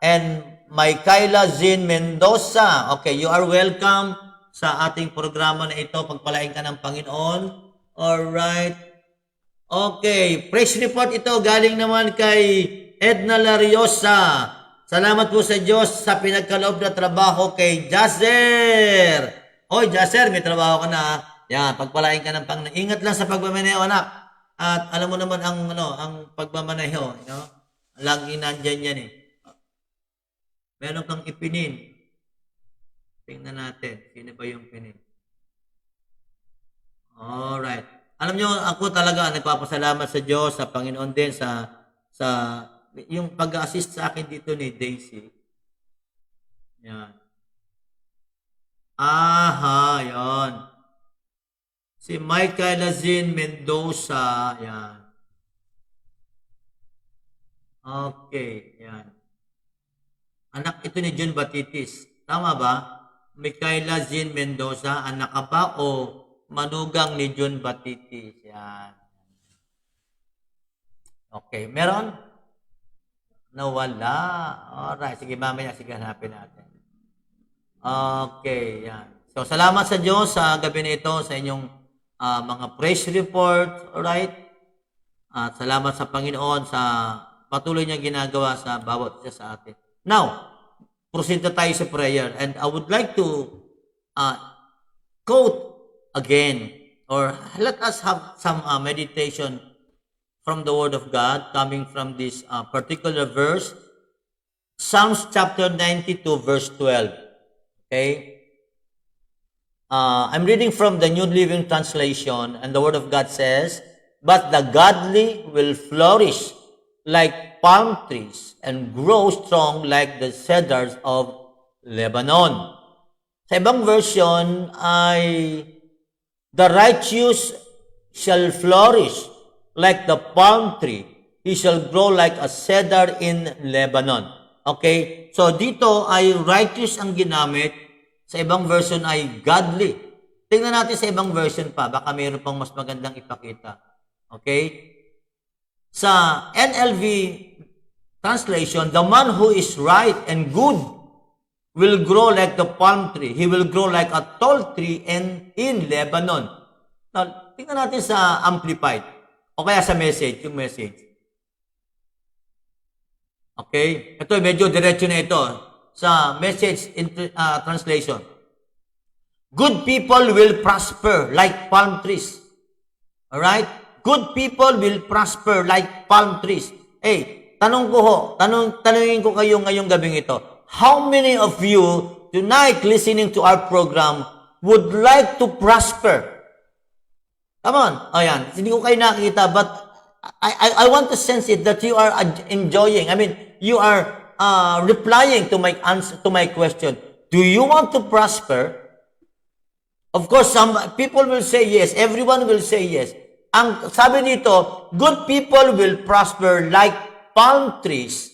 and Micaela Zin Mendoza. Okay, you are welcome sa ating programa na ito. Pagpalain ka ng Panginoon. Alright. Okay, praise report ito galing naman kay Edna Lariosa. Salamat po sa Diyos sa pinagkaloob na trabaho kay Jaser. Oy, Jaser, may trabaho ka na. Yan, pagpalain ka ng Panginoon. Ingat lang sa pagmamaneho, anak. At alam mo naman ang pagmamaneho, lagi nandyan yan eh. Meron kang ipinin. Tingnan natin, sino ba yung pinin? Alright. Alam nyo, ako talaga nagpapasalamat sa Diyos, sa Panginoon din, sa yung pag-assist sa akin dito ni Daisy. Yan. Aha, yan. Si Michael Lazin Mendoza. Yan. Okay, yan. Anak ito ni John Batitis. Tama ba? Michaela Zin Mendoza, anak ka ba o manugang ni John Batitis? Yan. Okay, meron? Nawala. Alright, sige mamaya, sige hanapin natin. Okay, yan. So, salamat sa Diyos sa gabi na ito, sa inyong mga praise report, alright? At salamat sa Panginoon sa patuloy niya ginagawa sa bawat isa sa atin. Now, proceed na tayo sa prayer. And I would like to quote again, or let us have some meditation from the Word of God coming from this particular verse. Psalms chapter 92, verse 12. Okay? I'm reading from the New Living Translation, and the Word of God says, "But the godly will flourish like palm trees and grow strong like the cedars of Lebanon." Sa ibang version ay, "The righteous shall flourish like the palm tree. He shall grow like a cedar in Lebanon." Okay? So dito ay righteous ang ginamit. Sa ibang version ay godly. Tingnan natin sa ibang version pa. Baka mayroon pang mas magandang ipakita. Okay? Sa NLV translation, "The man who is right and good will grow like the palm tree. He will grow like a tall tree in Lebanon." Now, tingnan natin sa Amplified. O kaya sa message, yung message. Okay? Ito, medyo diretso na ito. Sa message translation. "Good people will prosper like palm trees." Alright? Good people will prosper like palm trees. Hey, tanungin ko kayo ngayong gabing ito. How many of you tonight listening to our program would like to prosper? Come on. Ayan. Hindi ko kayo nakikita, but I want to sense it that you are enjoying. I mean, you are replying to my answer, to my question. Do you want to prosper? Of course, some people will say yes. Everyone will say yes. Ang sabi dito, good people will prosper like palm trees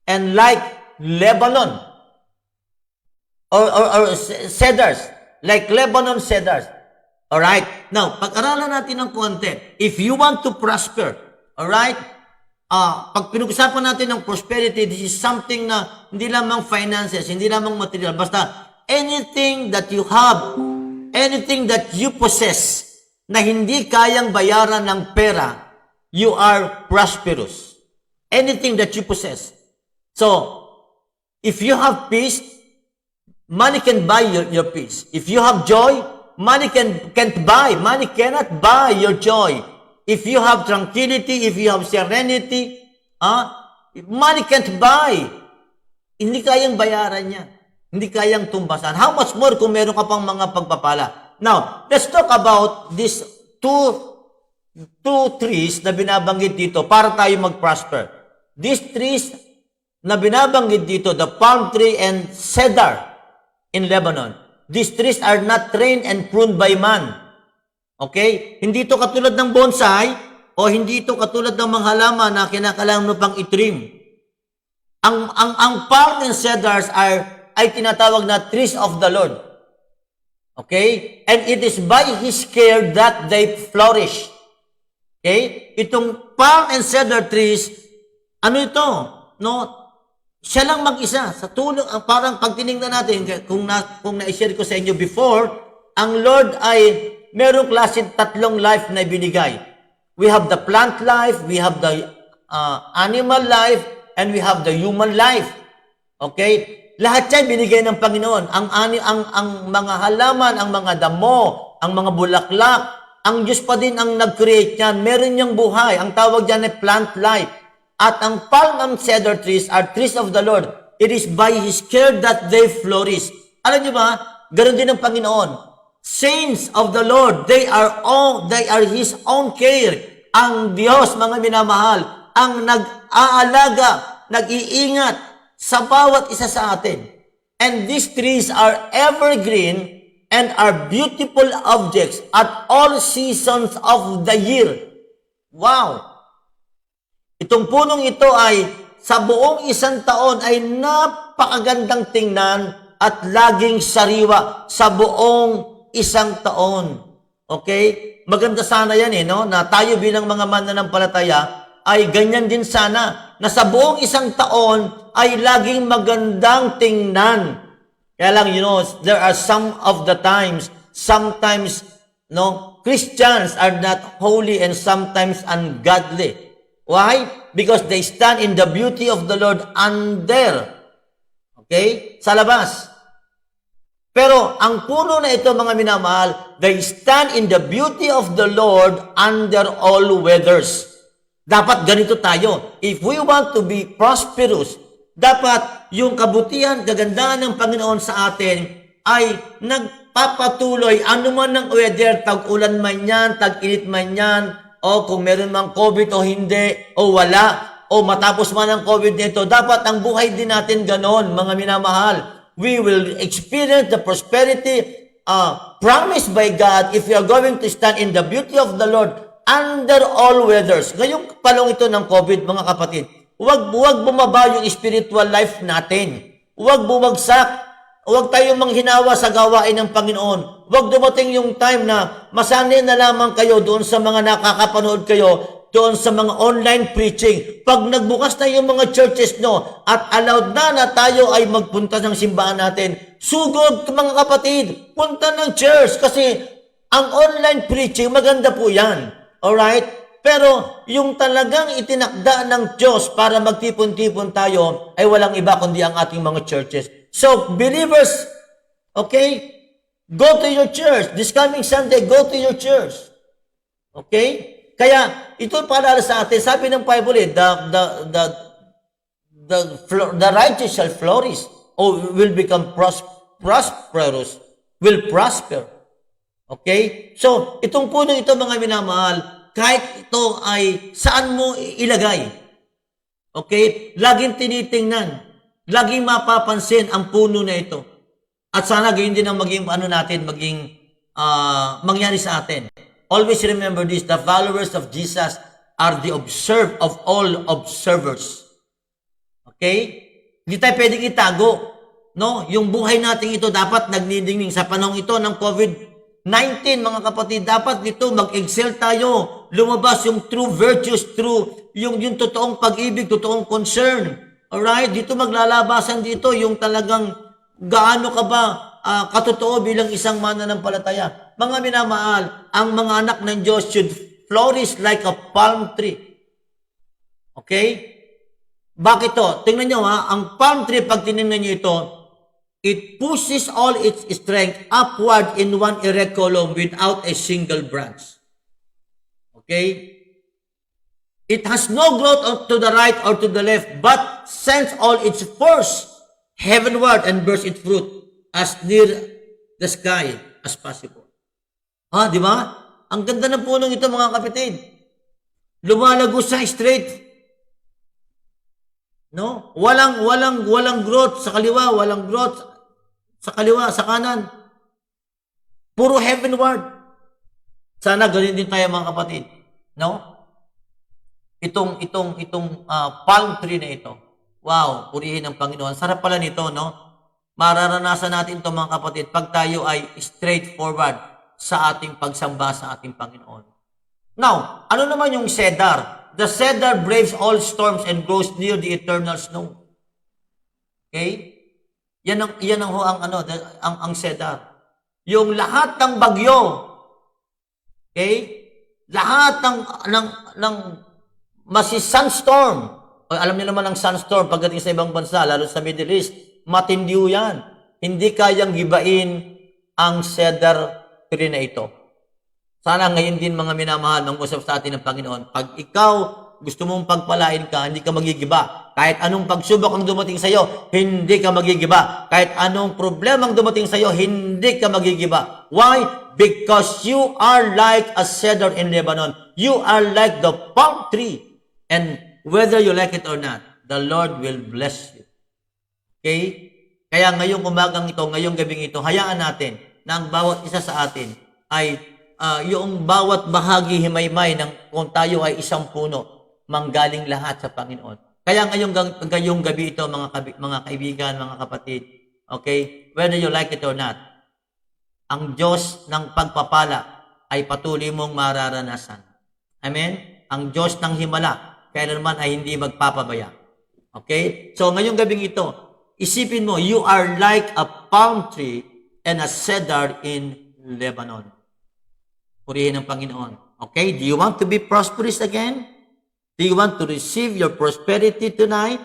and like Lebanon. Or cedars. Like Lebanon cedars. Alright? Now, pag-aralan natin ng konti. If you want to prosper, alright? Pag pinag-usapan natin ng prosperity, this is something na hindi lamang finances, hindi lamang material, basta anything that you have, anything that you possess na hindi kayang bayaran ng pera, you are prosperous. Anything that you possess. So, if you have peace, money can buy your peace. If you have joy, money cannot buy your joy. If you have tranquility, if you have serenity, money can't buy. Hindi kayang bayaran yan. Hindi kayang tumbasan. How much more kung meron ka pang mga pagpapala? Now, let's talk about these two trees na binabanggit dito para tayo mag-prosper. These trees na binabanggit dito, the palm tree and cedar in Lebanon. These trees are not trained and pruned by man. Okay? Hindi ito katulad ng bonsai o hindi ito katulad ng mga halaman na kinakailangan mo pang itrim. Ang palm and cedars ay tinatawag na trees of the Lord. Okay? And it is by His care that they flourish. Okay? Itong palm and cedar trees, ano ito? No? Siya lang mag-isa. Sa tulong, parang pag tinignan natin, kung na-share ko sa inyo before, ang Lord ay merong klase tatlong life na binigay. We have the plant life, we have the animal life, and we have the human life. Okay? Lahat yan binigay ng Panginoon. Ang mga halaman, ang mga damo, ang mga bulaklak, ang Diyos pa din ang nag-create yan. Meron niyang buhay. Ang tawag dyan ay plant life. At ang palm and cedar trees are trees of the Lord. It is by His care that they flourish. Alam niyo ba, ganoon din ang Panginoon. Saints of the Lord, they are His own care. Ang Diyos, mga minamahal, ang nag-aalaga, nag-iingat sa bawat isa sa atin. And these trees are evergreen and are beautiful objects at all seasons of the year. Wow! Itong punong ito ay sa buong isang taon ay napakagandang tingnan at laging sariwa sa buong isang taon. Okay? Maganda sana yan no? Na tayo bilang mga mananampalataya ay ganyan din sana na sa buong isang taon ay laging magandang tingnan. Kaya lang, there are sometimes, Christians are not holy and sometimes ungodly. Why? Because they stand in the beauty of the Lord under. Okay? Sa labas. Pero ang puno na ito, mga minamahal, they stand in the beauty of the Lord under all weathers. Dapat ganito tayo. If we want to be prosperous, dapat yung kabutihan, kagandahan ng Panginoon sa atin ay nagpapatuloy anuman ng weather, tag-ulan man yan, tag-init man yan, o kung meron mang COVID o hindi, o wala, o matapos man ang COVID nito, dapat ang buhay din natin ganon, mga minamahal. We will experience the prosperity promised by God if we are going to stand in the beauty of the Lord under all weathers. Ngayong palong ito ng COVID, mga kapatid, huwag bumaba yung spiritual life natin. Huwag bumagsak. Huwag tayong manghinawa sa gawain ng Panginoon. Huwag dumating yung time na masanay na lamang kayo doon sa mga nakakapanood kayo, doon sa mga online preaching. Pag nagbukas na yung mga churches at allowed na tayo ay magpunta ng simbahan natin, sugod mga kapatid, punta ng church kasi ang online preaching, maganda po yan. Alright? Pero yung talagang itinakda ng Diyos para magtipon-tipon tayo ay walang iba kundi ang ating mga churches. So, believers, okay, go to your church. This coming Sunday, go to your church. Okay? Kaya, ito paalala sa atin, sabi ng Bible, the righteous shall flourish or will become prosperous, will prosper. Okay? So, itong punong ito, mga minamahal, kahit ito ay saan mo ilagay. Okay? Laging tinitingnan. Laging mapapansin ang puno na ito. At sana gayon din ang maging mangyari sa atin. Always remember this, the followers of Jesus are the observed of all observers. Okay? Hindi tayo pwedeng itago. No? Yung buhay natin ito dapat nagniningning sa panahon ito ng COVID-19, mga kapatid. Dapat dito mag-excel tayo. Lumabas yung true virtues, yung totoong pag-ibig, totoong concern. Alright? Dito maglalabasan dito yung talagang gaano ka ba katotoo bilang isang mananampalataya. Mga minamahal, ang mga anak ng Diyos should flourish like a palm tree. Okay? Bakit to? Tingnan nyo ha, ang palm tree, pag tinignan nyo ito, it pushes all its strength upward in one erect column without a single branch. Okay? It has no growth to the right or to the left, but sends all its force heavenward and bears its fruit as near the sky as possible. Di ba? Ang ganda ng punong ito, mga kapatid. Lumalago sa straight. No? Walang growth sa kaliwa, walang growth sa kaliwa, sa kanan. Puro heavenward. Sana ganun din tayo, mga kapatid. No? Itong palm tree na ito. Wow, purihin ng Panginoon. Sarap pala nito, no? Mararanasan natin ito, mga kapatid, pag tayo ay straightforward sa ating pagsamba sa ating Panginoon. Now, ano naman yung cedar? The cedar braves all storms and grows near the eternal snow. Okay? Yan ang cedar. Yung lahat ng bagyo. Okay? Lahat ng sunstorm. Alam niyo naman ang sunstorm pagdating sa ibang bansa, lalo sa Middle East, matindi yan. Hindi kayang gibain ang cedar tree na ito. Sana ngayon din, mga minamahal, mag-usap sa atin ng Panginoon. Pag ikaw gusto mong pagpalain ka, hindi ka magigiba. Kahit anong pagsubok ang dumating sa iyo, hindi ka magigiba. Kahit anong problema ang dumating sa iyo, hindi ka magigiba. Why? Because you are like a cedar in Lebanon. You are like the palm tree. And whether you like it or not, the Lord will bless you. Okay? Kaya ngayong umagang ito, ngayong gabing ito, hayaan natin na ang bawat isa sa atin ay yung bawat bahagi himaymay ng kung tayo ay isang puno, manggaling lahat sa Panginoon. Kaya ngayong gabi ito, mga kaibigan, mga kapatid, okay, whether you like it or not, ang Diyos ng pagpapala ay patuloy mong mararanasan. Amen? Ang Diyos ng himala, kailanman ay hindi magpapabaya. Okay? So ngayong gabing ito, isipin mo, you are like a palm tree and a cedar in Lebanon. Purihin ng Panginoon. Okay? Do you want to be prosperous again? Do you want to receive your prosperity tonight?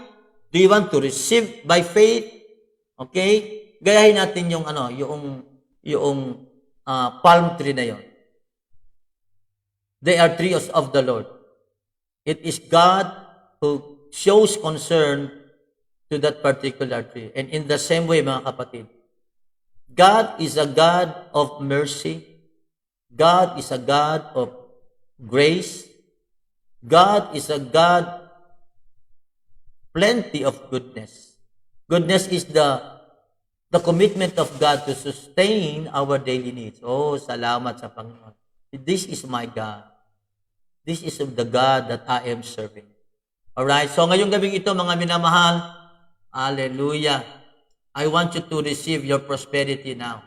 Do you want to receive by faith? Okay? Gayahin natin yung palm tree na yon. They are trees of the Lord. It is God who shows concern to that particular tree. And in the same way, mga kapatid, God is a God of mercy. God is a God of grace. God is a God plenty of goodness. Goodness is the commitment of God to sustain our daily needs. Oh, salamat sa Panginoon. This is my God. This is the God that I am serving. Alright, so ngayong gabing ito, mga minamahal, hallelujah, I want you to receive your prosperity now.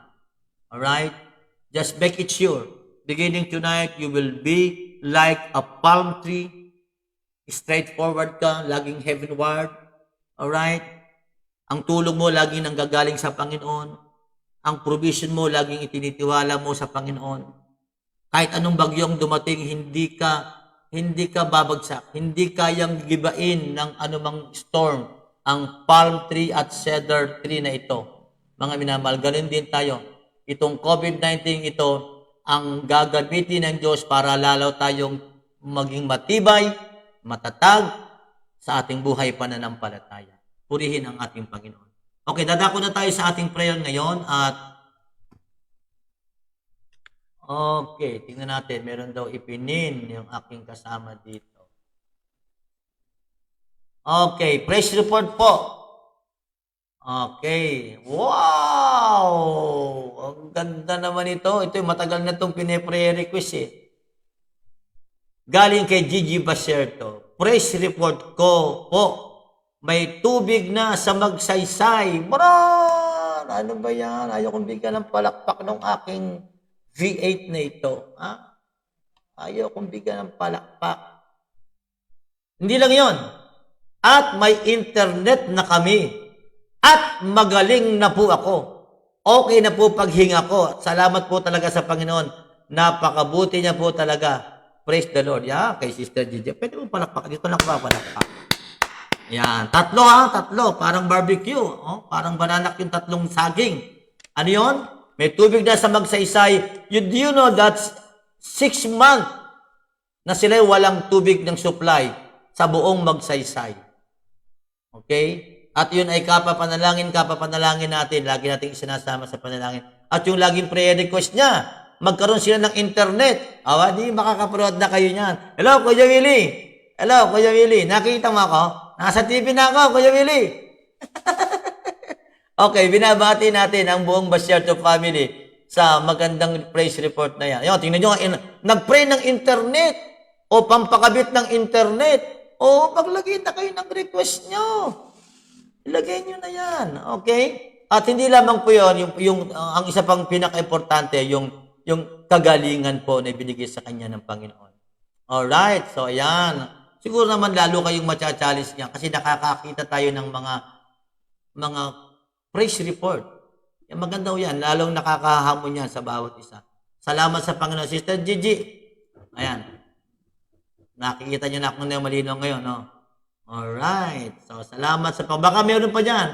Alright? Just make it sure. Beginning tonight, you will be like a palm tree. Straightforward ka, laging heavenward. Alright? Ang tulong mo laging nanggagaling sa Panginoon. Ang provision mo laging itinitiwala mo sa Panginoon. Kahit anong bagyong dumating, hindi ka babagsak. Hindi kayang gibain ng anumang storm ang palm tree at cedar tree na ito. Mga minamahal, ganun din tayo. Itong COVID-19 ito, ang gagamitin ng Diyos para lalo tayong maging matibay, matatag sa ating buhay pananampalataya. Purihin ang ating Panginoon. Okay, dadako na tayo sa ating prayer ngayon at okay, tingnan natin. Meron daw ipinin yung aking kasama dito. Okay, praise report po. Okay. Wow! Ang ganda naman ito. Ito yung matagal na itong pine-pre-request eh. Galing kay Gigi Baserto. Praise report ko po. May tubig na sa Magsaysay. Maran! Ano ba yan? Ayaw kong bigyan ng palakpak ng aking V8 na ito. Ha? Ayaw kong bigyan ng palakpak. Hindi lang yon. At may internet na kami. At magaling na po ako. Okay na po paghinga ko. Salamat po talaga sa Panginoon. Napakabuti niya po talaga. Praise the Lord. Yan, kay Sister Gigi. Pwede mo palakpak. Dito lang ba palakpak? Yan. Tatlo ha, tatlo. Parang barbecue. Oh, parang bananak yung tatlong saging. Ano yun? May tubig na sa magsaysay. Do you know that's 6 months na sila walang tubig ng supply sa buong magsaysay. Okay? At yun ay kapapanalangin natin. Lagi natin isinasama sa panalangin. At yung laging prayer request niya, magkaroon sila ng internet. Awa, di makakaprood na kayo niyan. Hello, Kuya Willie. Hello, Kuya Willie. Nakita mo ako? Nasa TV na ako, Kuya Willie. Okay, binabati natin ang buong Basyerto family sa magandang praise report na yan. Ayun, tingnan nyo, nag-pray ng internet o pampakabit ng internet o paglagay na kayo ng request nyo. Ilagay nyo na yan. Okay? At hindi lamang po yun, ang isa pang pinaka-importante, yung kagalingan po na ibinigay sa kanya ng Panginoon. Alright, so ayan. Siguro naman lalo kayong matcha-challenge niya kasi nakakakita tayo ng mga praise report. Yan, maganda yan. Lalong nakakahamon yan sa bawat isa. Salamat sa Panginoon. Sister Gigi. Ayan. Nakikita niyo na ako na malinaw ngayon, no? Alright. So, salamat sa Panginoon. Baka meron pa dyan.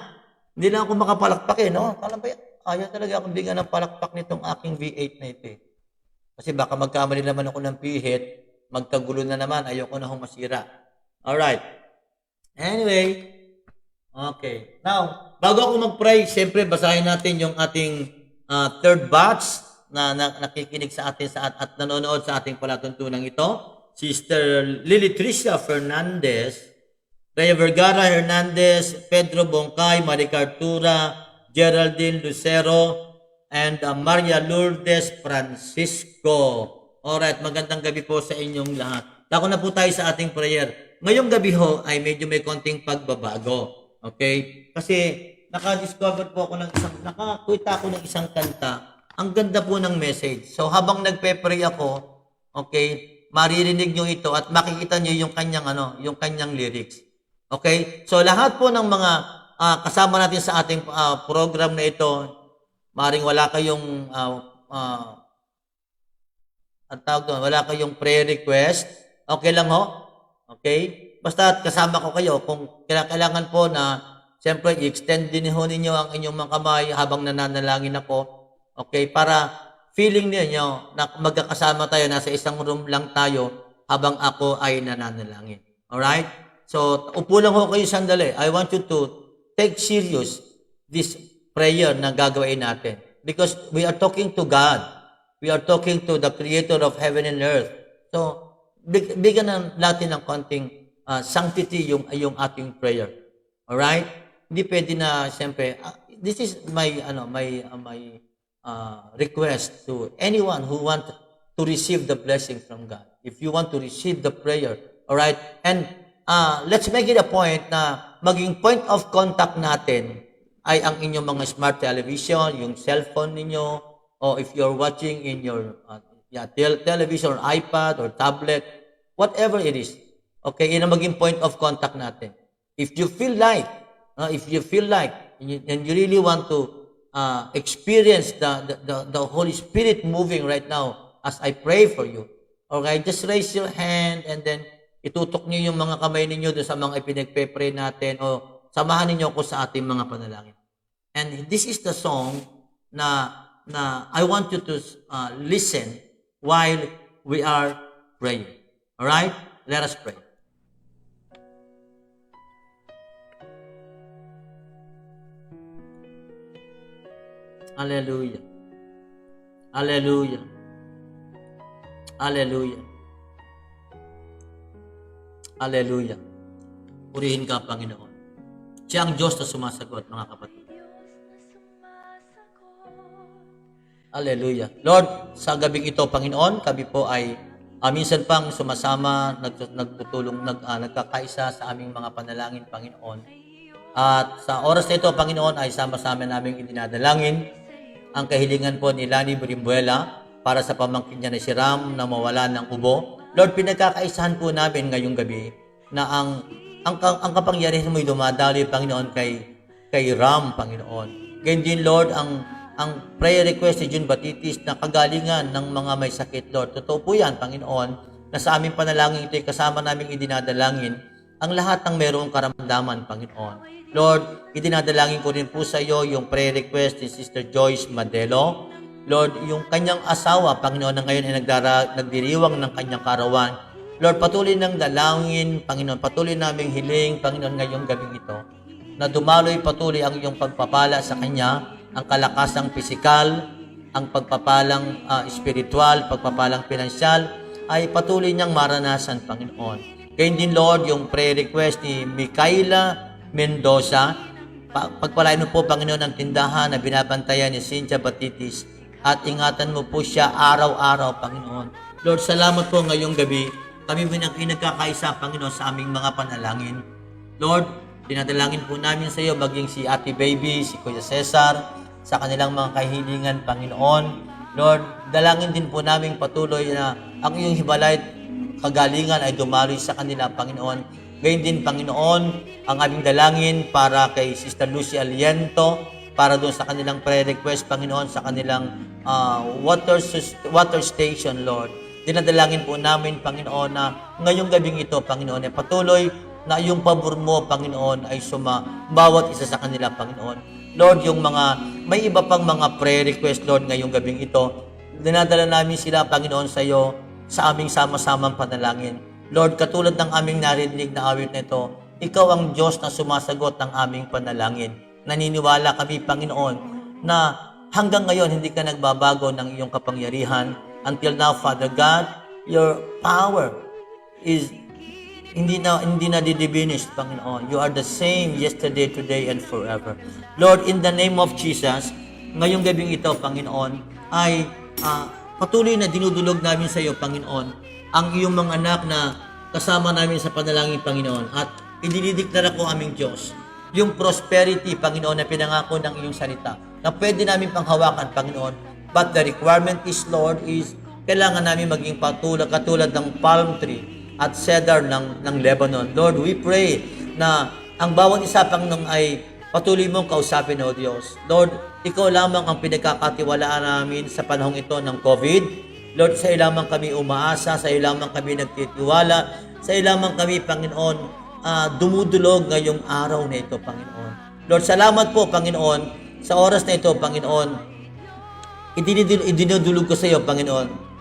Hindi lang ako makapalakpak no? Kala ba yan? Ayaw talaga akong bigyan ng palakpak nitong aking V8 na ito Kasi baka magkamali naman ako ng pihit, magkagulo na naman, ayoko na akong masira. Alright. Anyway, okay. Now, bago ako mag-pray, siyempre basahin natin yung ating third batch na nakikinig sa atin at nanonood sa ating palatuntunang ito. Sister Lily Tricia Fernandez, Rhea Vergara Hernandez, Pedro Bongkay, Maricar Tura, Geraldine Lucero, and Maria Lourdes Francisco. Alright, magandang gabi po sa inyong lahat. Dako na po tayo sa ating prayer. Ngayong gabi ho ay medyo may konting pagbabago. Okay? Kasi naka-discover po ako nakakuita ako ng isang kanta. Ang ganda po ng message. So habang nagpe-pray ako, okay, maririnig nyo ito at makikita nyo yung kanyang lyrics. Okay? So lahat po ng mga kasama natin sa ating program na ito, maring wala kayong ang tawag doon, wala kayong prayer request, okay lang ho? Okay? Basta kasama ko kayo kung kailangan po na siyempre i-extend din ho ninyo ang inyong mga kamay habang nananalangin ako. Okay? Para feeling niyo na magkakasama tayo, nasa isang room lang tayo habang ako ay nananalangin. Alright? So, upo lang ho kayo sandali. I want you to take serious this prayer na gagawin natin. Because we are talking to God. We are talking to the Creator of heaven and earth. So, bigyan natin ng konting sanctity yung ating prayer. Alright? Hindi pwede na, siyempre, this is my request to anyone who want to receive the blessing from God. If you want to receive the prayer, alright? And let's make it a point na maging point of contact natin ay ang inyong mga smart television, yung cellphone ninyo, or if you're watching in your television or iPad or tablet, whatever it is. Okay, yun ang maging point of contact natin. If you feel like, and you really want to experience the Holy Spirit moving right now as I pray for you, okay, just raise your hand and then itutok niyo yung mga kamay ninyo doon sa mga ipinagpe-pray natin o samahan ninyo ako sa ating mga panalangin. And this is the song na I want you to listen while we are praying. All right? Let us pray. Hallelujah. Hallelujah. Hallelujah. Hallelujah. Purihin ka, Panginoon. Siya ang Diyos na sumasagot, mga kapatid. Hallelujah. Lord, sa gabing ito, Panginoon, kami po ay minsan pang sumasama, nagtutulong, nagkakaisa sa aming mga panalangin, Panginoon. At sa oras na ito, Panginoon, ay sama-sama namin idinadalangin ang kahilingan po ni Lani Brimbuela para sa pamangkin niya na si Ram na mawala ng ubo. Lord, pinagkakaisahan po namin ngayong gabi na ang kapangyarihan mo'y dumadali, Panginoon, kay Ram, Panginoon. Ganyan din, Lord, ang ang prayer request ni June Batitis na kagalingan ng mga may sakit, Lord. Totoo po yan, Panginoon, na sa aming panalangin ito'y kasama namin idinadalangin ang lahat ng mayroong karamdaman, Panginoon. Lord, idinadalangin ko rin po sa iyo yung prayer request ni Sister Joyce Madelo. Lord, yung kanyang asawa, Panginoon, na ngayon ay nagdiriwang ng kanyang karawan. Lord, patuloy ng dalangin, Panginoon, patuloy naming hiling, Panginoon, ngayong gabing ito, na dumaloy patuloy ang iyong pagpapala sa kanya, ang kalakasang pisikal, ang pagpapalang espiritual, pagpapalang pinansyal, ay patuloy niyang maranasan, Panginoon. Gayun din, Lord, yung prayer request ni Micaela Mendoza. Pagpalain mo po, Panginoon, ang tindahan na binabantayan ni Cynthia Batitis at ingatan mo po siya araw-araw, Panginoon. Lord, salamat po ngayong gabi. Kami nagkakaisa, Panginoon, sa aming mga panalangin. Lord, dinadalangin po namin sa iyo maging si Ate Baby, si Kuya Cesar, sa kanilang mga kahilingan, Panginoon. Lord, dalangin din po namin patuloy na ang iyong hibalay kagalingan ay dumaloy sa kanila, Panginoon. Gayun din, Panginoon, ang aming dalangin para kay Sister Lucy Aliento, para doon sa kanilang prayer request, Panginoon, sa kanilang water station, Lord. Dinadalangin po namin, Panginoon, na ngayong gabing ito, Panginoon, ay patuloy na yung pabor mo, Panginoon, ay bawat isa sa kanila, Panginoon. Lord, yung may iba pang mga prayer request, Lord, ngayong gabing ito, dinadala namin sila, Panginoon, sa iyo, sa aming sama-samang panalangin. Lord, katulad ng aming narinig na awit na ito, ikaw ang Diyos na sumasagot ng aming panalangin. Naniniwala kami, Panginoon, na hanggang ngayon hindi ka nagbabago ng iyong kapangyarihan. Until now, Father God, your power is hindi na didiminished, Panginoon. You are the same yesterday, today, and forever. Lord, in the name of Jesus, ngayong gabing ito, Panginoon, ay patuloy na dinudulog namin sa iyo, Panginoon, ang iyong mga anak na kasama namin sa panalangin, Panginoon. At idinideklara ko, aming Diyos, yung prosperity, Panginoon, na pinangako ng iyong salita, na pwede namin panghawakan, Panginoon. But the requirement is, Lord, is kailangan namin maging katulad ng palm tree at cedar ng Lebanon. Lord, we pray na ang bawat isa, Panginoon, ay patuloy mong kausapin, O Diyos. Lord, ikaw lamang ang pinagkakatiwalaan namin sa panahong ito ng COVID. Lord, sa iyo lamang kami umaasa, sa iyo lamang kami nagtitiwala, sa iyo lamang kami, Panginoon, dumudulog ngayong araw na ito, Panginoon. Lord, salamat po, Panginoon, sa oras na ito, Panginoon. Idinudulog ko sa iyo, Panginoon,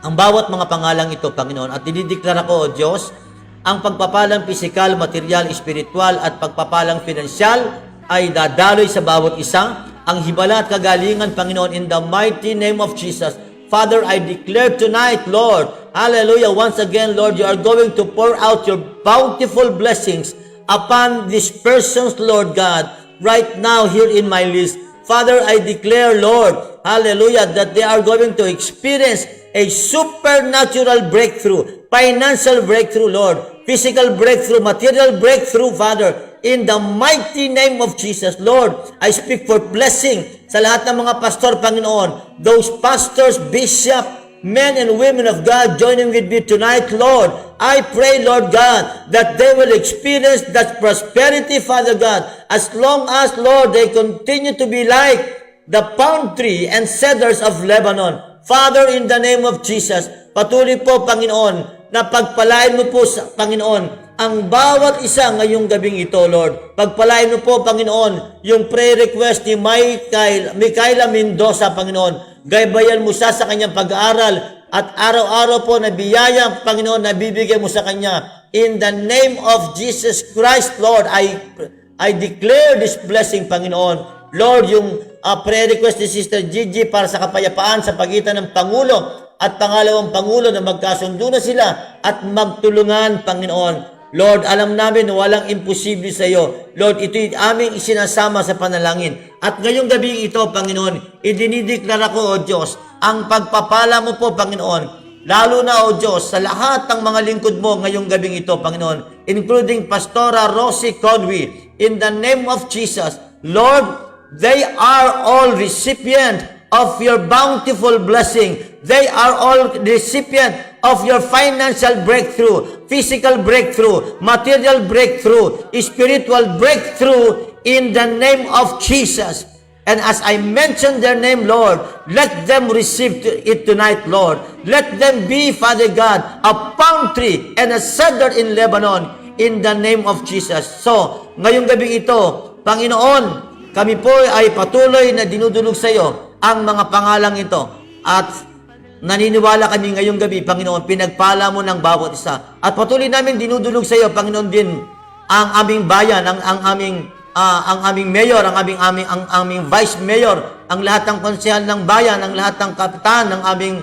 ang bawat mga pangalang ito, Panginoon, at dinideklara ko, O Diyos, ang pagpapalang pisikal, material, espiritual, at pagpapalang pinansyal ay dadaloy sa bawat isa. Ang hibala at kagalingan, Panginoon, in the mighty name of Jesus. Father, I declare tonight, Lord, hallelujah, once again, Lord, you are going to pour out your bountiful blessings upon these persons, Lord God, right now here in my list. Father, I declare, Lord, hallelujah, that they are going to experience a supernatural breakthrough, financial breakthrough, Lord, physical breakthrough, material breakthrough, Father, in the mighty name of Jesus. Lord, I speak for blessing sa lahat ng mga pastor, Panginoon, those pastors, bishop, men and women of God joining with me tonight, Lord. I pray, Lord God, that they will experience that prosperity, Father God, as long as, Lord, they continue to be like the palm tree and cedars of Lebanon. Father, in the name of Jesus, patuloy po, Panginoon, na pagpalain mo po, Panginoon, ang bawat isa ngayong gabing ito, Lord. Pagpalain mo po, Panginoon, yung prayer request ni Micaela Mendoza, Panginoon. Gaybayan mo siya sa kanyang pag-aaral at araw-araw po na biyaya, Panginoon, na bibigay mo sa kanya. In the name of Jesus Christ, Lord, I declare this blessing, Panginoon. Lord, yung prayer request ni Sister Gigi para sa kapayapaan sa pagitan ng Pangulo at pangalawang Pangulo na magkasundo na sila at magtulungan, Panginoon. Lord, alam namin na walang imposible sa iyo. Lord, ito'y aming isinasama sa panalangin. At ngayong gabi ito, Panginoon, idinideklara ko, O Diyos, ang pagpapala mo po, Panginoon, lalo na, O Diyos, sa lahat ng mga lingkod mo ngayong gabing ito, Panginoon, including Pastora Rosie Conway, in the name of Jesus, Lord, they are all recipient of your bountiful blessing. They are all recipient of your financial breakthrough, physical breakthrough, material breakthrough, spiritual breakthrough in the name of Jesus. And as I mention their name, Lord, let them receive it tonight, Lord. Let them be, Father God, a palm tree and a cedar in Lebanon in the name of Jesus. So, ngayong gabi ito, Panginoon, kami po ay patuloy na dinudulog sa iyo ang mga pangalang ito. At naniniwala kami ngayong gabi, Panginoon, pinagpala mo ng bawat isa. At patuloy namin dinudulog sa iyo, Panginoon din, ang aming bayan, ang aming mayor, ang aming vice mayor, ang lahat ng konsehal ng bayan, ang lahat ng kapitan ng aming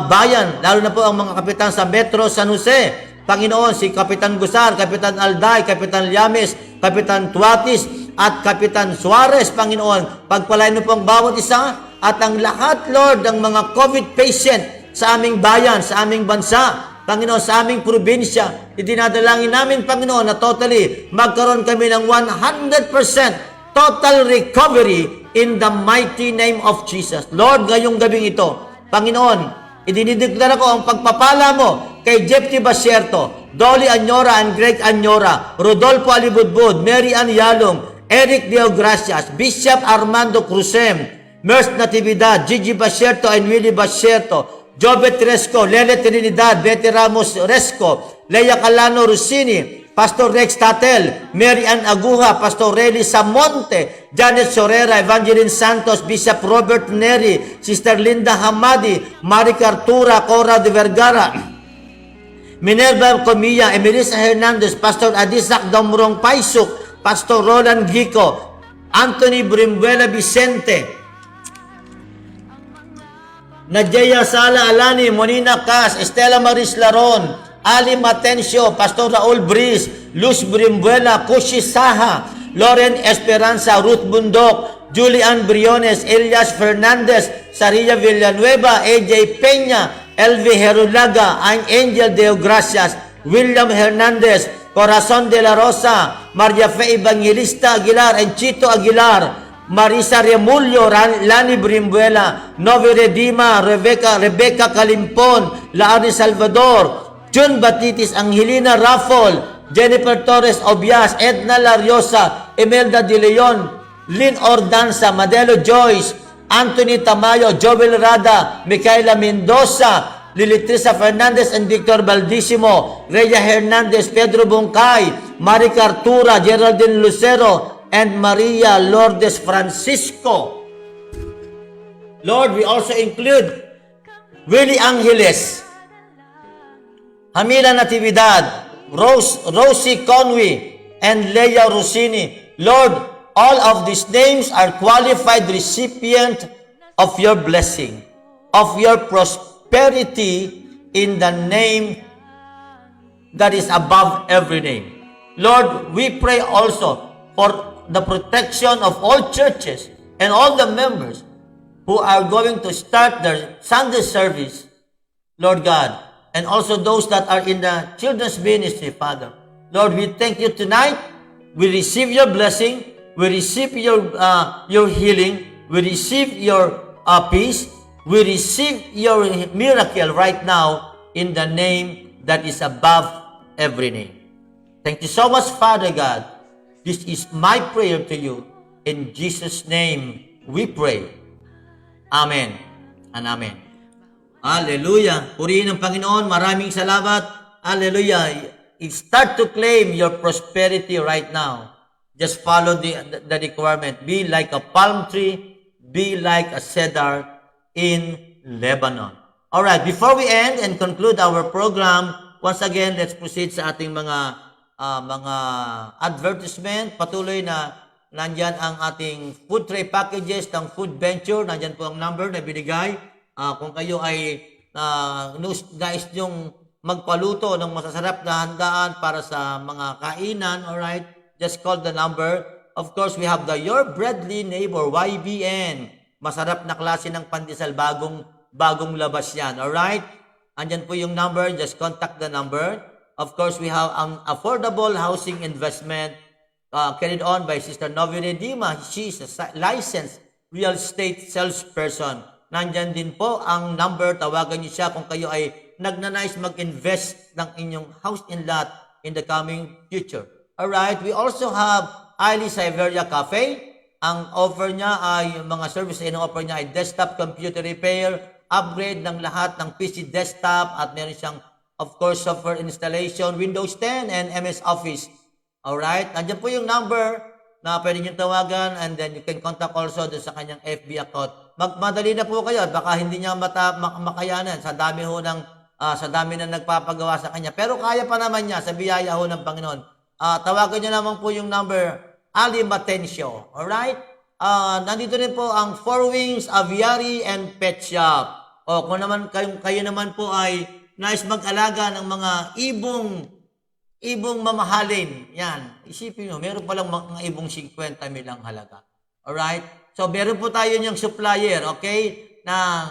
bayan, lalo na po ang mga kapitan sa Metro San Jose. Panginoon, si Kapitan Gusar, Kapitan Alday, Kapitan Llames, Kapitan Tuatis, at Kapitan Suarez, Panginoon, pagpalain mo po ang bawat isa at ang lahat, Lord, ng mga COVID patient sa aming bayan, sa aming bansa, Panginoon, sa aming probinsya, idinadalangin namin, Panginoon, na totally magkaroon kami ng 100% total recovery in the mighty name of Jesus. Lord, ngayong gabing ito, Panginoon, idinideklara ko ang pagpapala mo kay Jepti Basierto, Dolly Anyora and Greg Anyora, Rodolfo Alibudbud, Mary Ann Yalong, Eric Deogracias, Bishop Armando Cruzem, Merce Natividad, Gigi Basierto and Willie Basierto, Jobet Resco, Lele Trinidad, Betty Ramos Resco, Leia Calano Rossini, Pastor Rex Tatel, Mary Ann Aguja, Pastor Relly Samonte, Janet Sorera, Evangeline Santos, Bishop Robert Neri, Sister Linda Hamadi, Mari Cartura, Cora de Vergara, Minerva Comilla, Emelisa Hernandez, Pastor Adisak Damrong Paisuk, Pastor Roland Gico, Anthony Brimbuela Vicente, Nadia Sala Alani, Monina Cas, Estela Maris Laron, Ali Matencio, Pastor Raul Briz, Luz Brimbuela, Kushi Saha, Loren Esperanza, Ruth Bundok, Julian Briones, Elias Fernandez, Saria Villanueva, AJ Peña, Elvi Herulaga, Angel Deogracias, William Hernandez, Corazon de la Rosa, Maria Fe Evangelista Aguilar, and Chito Aguilar, Marisa Remulyo, Lani Brimbuela, Novi Redima, Rebecca Kalimpon, Laani Salvador, Jun Batitis, Angelina Raffol, Jennifer Torres Obias, Edna Lariosa, Imelda De Leon, Lynn Ordanza, Madelo Joyce, Anthony Tamayo, Joel Rada, Micaela Mendoza, Lilitrisa Fernandez and Victor Baldissimo, Rhea Hernandez, Pedro Bungkay, Mari Cartura, Geraldine Lucero, and Maria Lourdes Francisco. Lord, we also include Willie Angeles, Hamila Natividad, Rosie Conway, and Leia Rossini. Lord, all of these names are qualified recipient of your blessing, of your prosperity in the name that is above every name. Lord, we pray also for the protection of all churches and all the members who are going to start their Sunday service, Lord God, and also those that are in the children's ministry, Father. Lord, we thank you tonight. We receive your blessing. We receive your healing. We receive your peace. We receive your miracle right now in the name that is above every name. Thank you so much, Father God. This is my prayer to you. In Jesus' name, we pray. Amen and amen. Hallelujah. Purihin ang Panginoon. Maraming salamat. Hallelujah. Start to claim your prosperity right now. Just follow the requirement. Be like a palm tree. Be like a cedar in Lebanon. Alright, before we end and conclude our program, once again, let's proceed sa ating mga advertisement. Patuloy na nandyan ang ating food tray packages ng Food Venture. Nandyan po ang number na binigay. Kung kayo ay guys yung magpaluto ng masasarap na handaan para sa mga kainan, alright, just call the number. Of course, we have the Your Breadly Neighbor, YBN. Masarap na klase ng pandesal, bagong labas yan, alright? Andyan po yung number, just contact the number. Of course, we have an affordable housing investment carried on by Sister Novi Redima. She is a licensed real estate salesperson. Nandyan din po ang number. Tawagan niyo siya kung kayo ay nagnanais mag-invest ng inyong house and lot in the coming future. Alright, we also have Ali Siberia Cafe. Ang offer niya ay, yung mga service na offer niya ay desktop computer repair, upgrade ng lahat ng PC desktop, at meron siyang, of course, software installation, Windows 10 and MS Office. Alright? Nandiyan po yung number na pwede nyo tawagan, and then you can contact also doon sa kanyang FB account. Magmadali na po kayo, baka hindi niya makayanan sa dami ho ng sa dami na nagpapagawa sa kanya. Pero kaya pa naman niya sa biyaya ho ng Panginoon. Tawagan niyo naman po yung number Ali Matencio. Alright? Nandito rin po ang Four Wings Aviary and Pet Shop. O kung naman kayo naman po ay nais mag-alaga ng mga ibong mamahalin. Yan. Isipin nyo, meron palang mga ibong 50 milang halaga. Alright? So, meron po tayo niyang supplier, okay? Na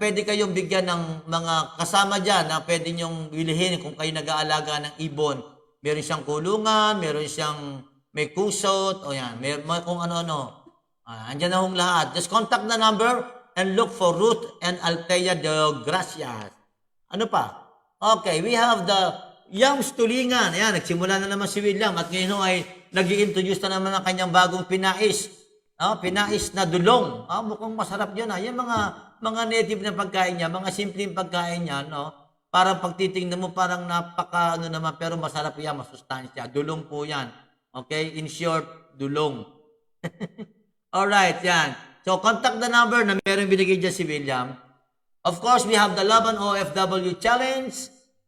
pwede kayong bigyan ng mga kasama dyan na pwede nyong bilihin kung kayo nag-aalaga ng ibon. Meron siyang kulungan, meron siyang may kusot, o yan, meron kung ano-ano. Andyan na hong lahat. Just contact the number and look for Ruth and Althea de Gracias. Ano pa? Okay, we have the Yams Tulingan. Ayan, nagsimula na naman si William at ngayon ay nag-i-introduce na naman ng kanyang bagong pinais. Pinais na dulong. Mukhang masarap yun. Yung mga native na pagkain niya, mga simpleng pagkain niya, no? Parang pagtitingnan mo, parang napaka, naman, pero masarap yan, masustansya. Dulong po yan. Okay? In short, dulong. Alright, yan. So, contact the number na meron binigay dyan si William. Of course, we have the Laban OFW Challenge.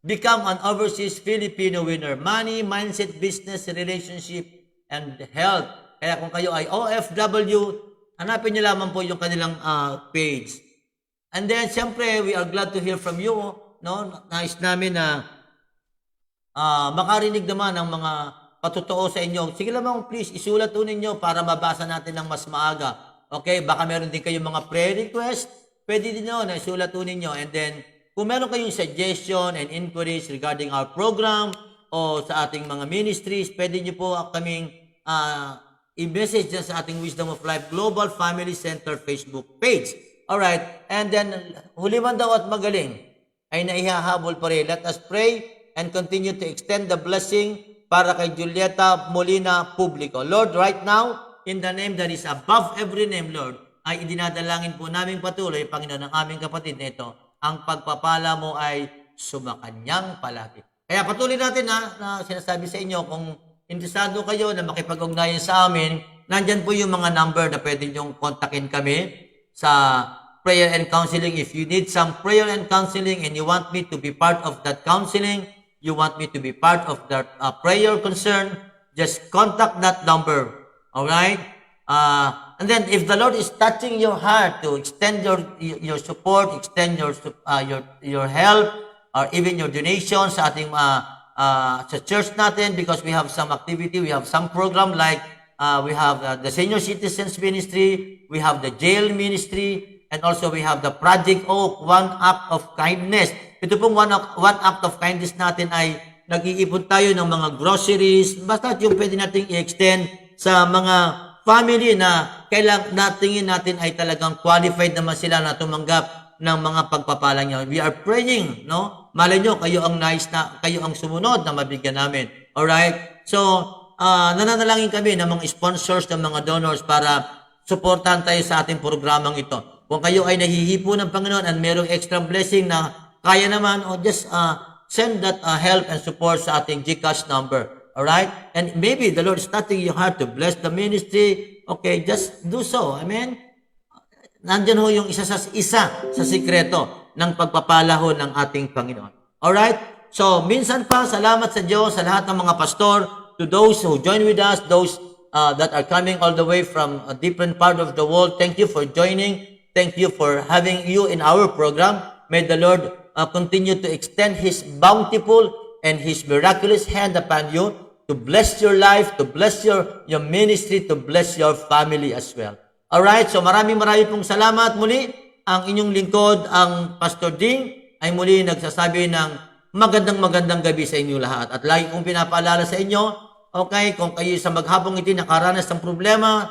Become an overseas Filipino winner. Money, mindset, business, relationship, and health. Kaya kung kayo ay OFW, hanapin niyo lamang po yung kanilang page. And then, siyempre, we are glad to hear from you. No? Nais namin na makarinig naman ng mga patotoo sa inyo. Sige lamang, please, isulat po ninyo para mabasa natin ng mas maaga. Okay? Baka meron din kayong mga prayer request. Pwede din nyo na isulat po ninyo. And then, kung meron kayong suggestion and inquiries regarding our program o sa ating mga ministries, pwede nyo po kaming i-message dyan sa ating Wisdom of Life Global Family Center Facebook page. Alright, and then huli man daw at magaling ay naihahabol pa rin. Let us pray and continue to extend the blessing para kay Julieta Molina Publico. Lord, right now, in the name that is above every name, Lord, ay idinadalangin po namin patuloy, Panginoon, ng aming kapatid na ito. Ang pagpapala mo ay sumakanyang palagi. Kaya patuloy natin na sinasabi sa inyo, kung interesado kayo na makipag-ugnayan sa amin, nandyan po yung mga number na pwede nyong kontakin kami sa prayer and counseling. If you need some prayer and counseling and you want me to be part of that counseling, you want me to be part of that prayer concern, just contact that number. Alright? And then if the Lord is touching your heart to extend your support, extend your help, or even your donation sa ating sa church natin, because we have some activity, we have some program like we have the Senior Citizens Ministry, we have the Jail Ministry, and also we have the Project Oak, One Act of Kindness. Ito pong one act of kindness natin ay nag-iipon tayo ng mga groceries, basta yung pwede natin i-extend sa mga family na natingin natin ay talagang qualified naman sila na tumanggap ng mga pagpapala niya. We are praying, no? Malay nyo, kayo ang kayo ang sumunod na mabigyan namin. Alright? So, nananalangin kami ng mga sponsors, ng mga donors para supportan tayo sa ating programang ito. Kung kayo ay nahihipo ng Panginoon and merong extra blessing na kaya naman, just send that help and support sa ating GCash number. Alright? And maybe the Lord is touching your heart to bless the ministry. Okay, just do so. Amen? Nandyan ho yung isa sa sikreto ng pagpapala ho ng ating Panginoon. Alright? So, minsan pa, salamat sa Diyos, sa lahat ng mga pastor, to those who join with us, those that are coming all the way from a different part of the world. Thank you for joining. Thank you for having you in our program. May the Lord continue to extend His bountiful and His miraculous hand upon you to bless your life, to bless your ministry, to bless your family as well. Alright, so maraming pong salamat muli. Ang inyong lingkod, ang Pastor Ding, ay muli nagsasabi ng magandang gabi sa inyo lahat. At lagi kong pinapaalala sa inyo, okay, kung kayo sa maghapong ito nakaranas ng problema,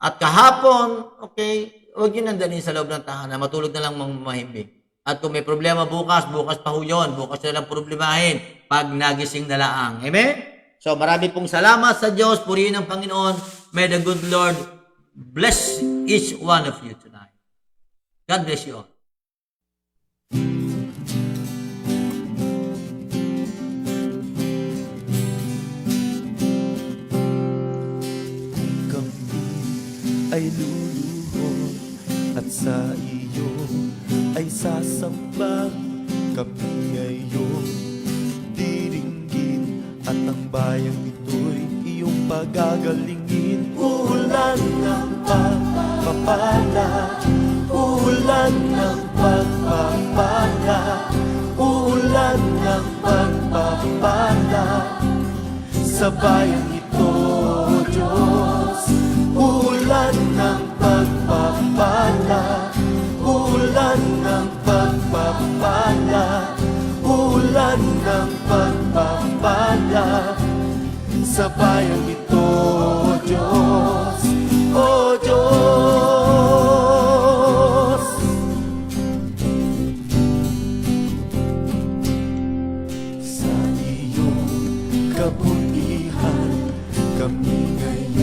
at kahapon, okay, huwag yun nandalin sa loob ng tahanan, matulog na lang mahimbing. At kung may problema bukas pa ho yun. Bukas na lang problemahin pag nagising na laang. Amen? So marami pong salamat sa Diyos. Purihin ang Panginoon. May the good Lord bless each one of you tonight. God bless you all. Kami ay luluhod at sa iyo ay sasamba. Kami ngayong diringgin at ang bayang ito'y iyong pagagalingin. Ulan ng pagpapala, ulan ng pagpapala, ulan ng pagpapala sa bayang ito, Diyos. Ulan ng pagpapala, ulan ng pagpapala, ulan ng pagpapala sa bayang ito, Diyos. O Diyos, sa iyong kabutihan kami ngayon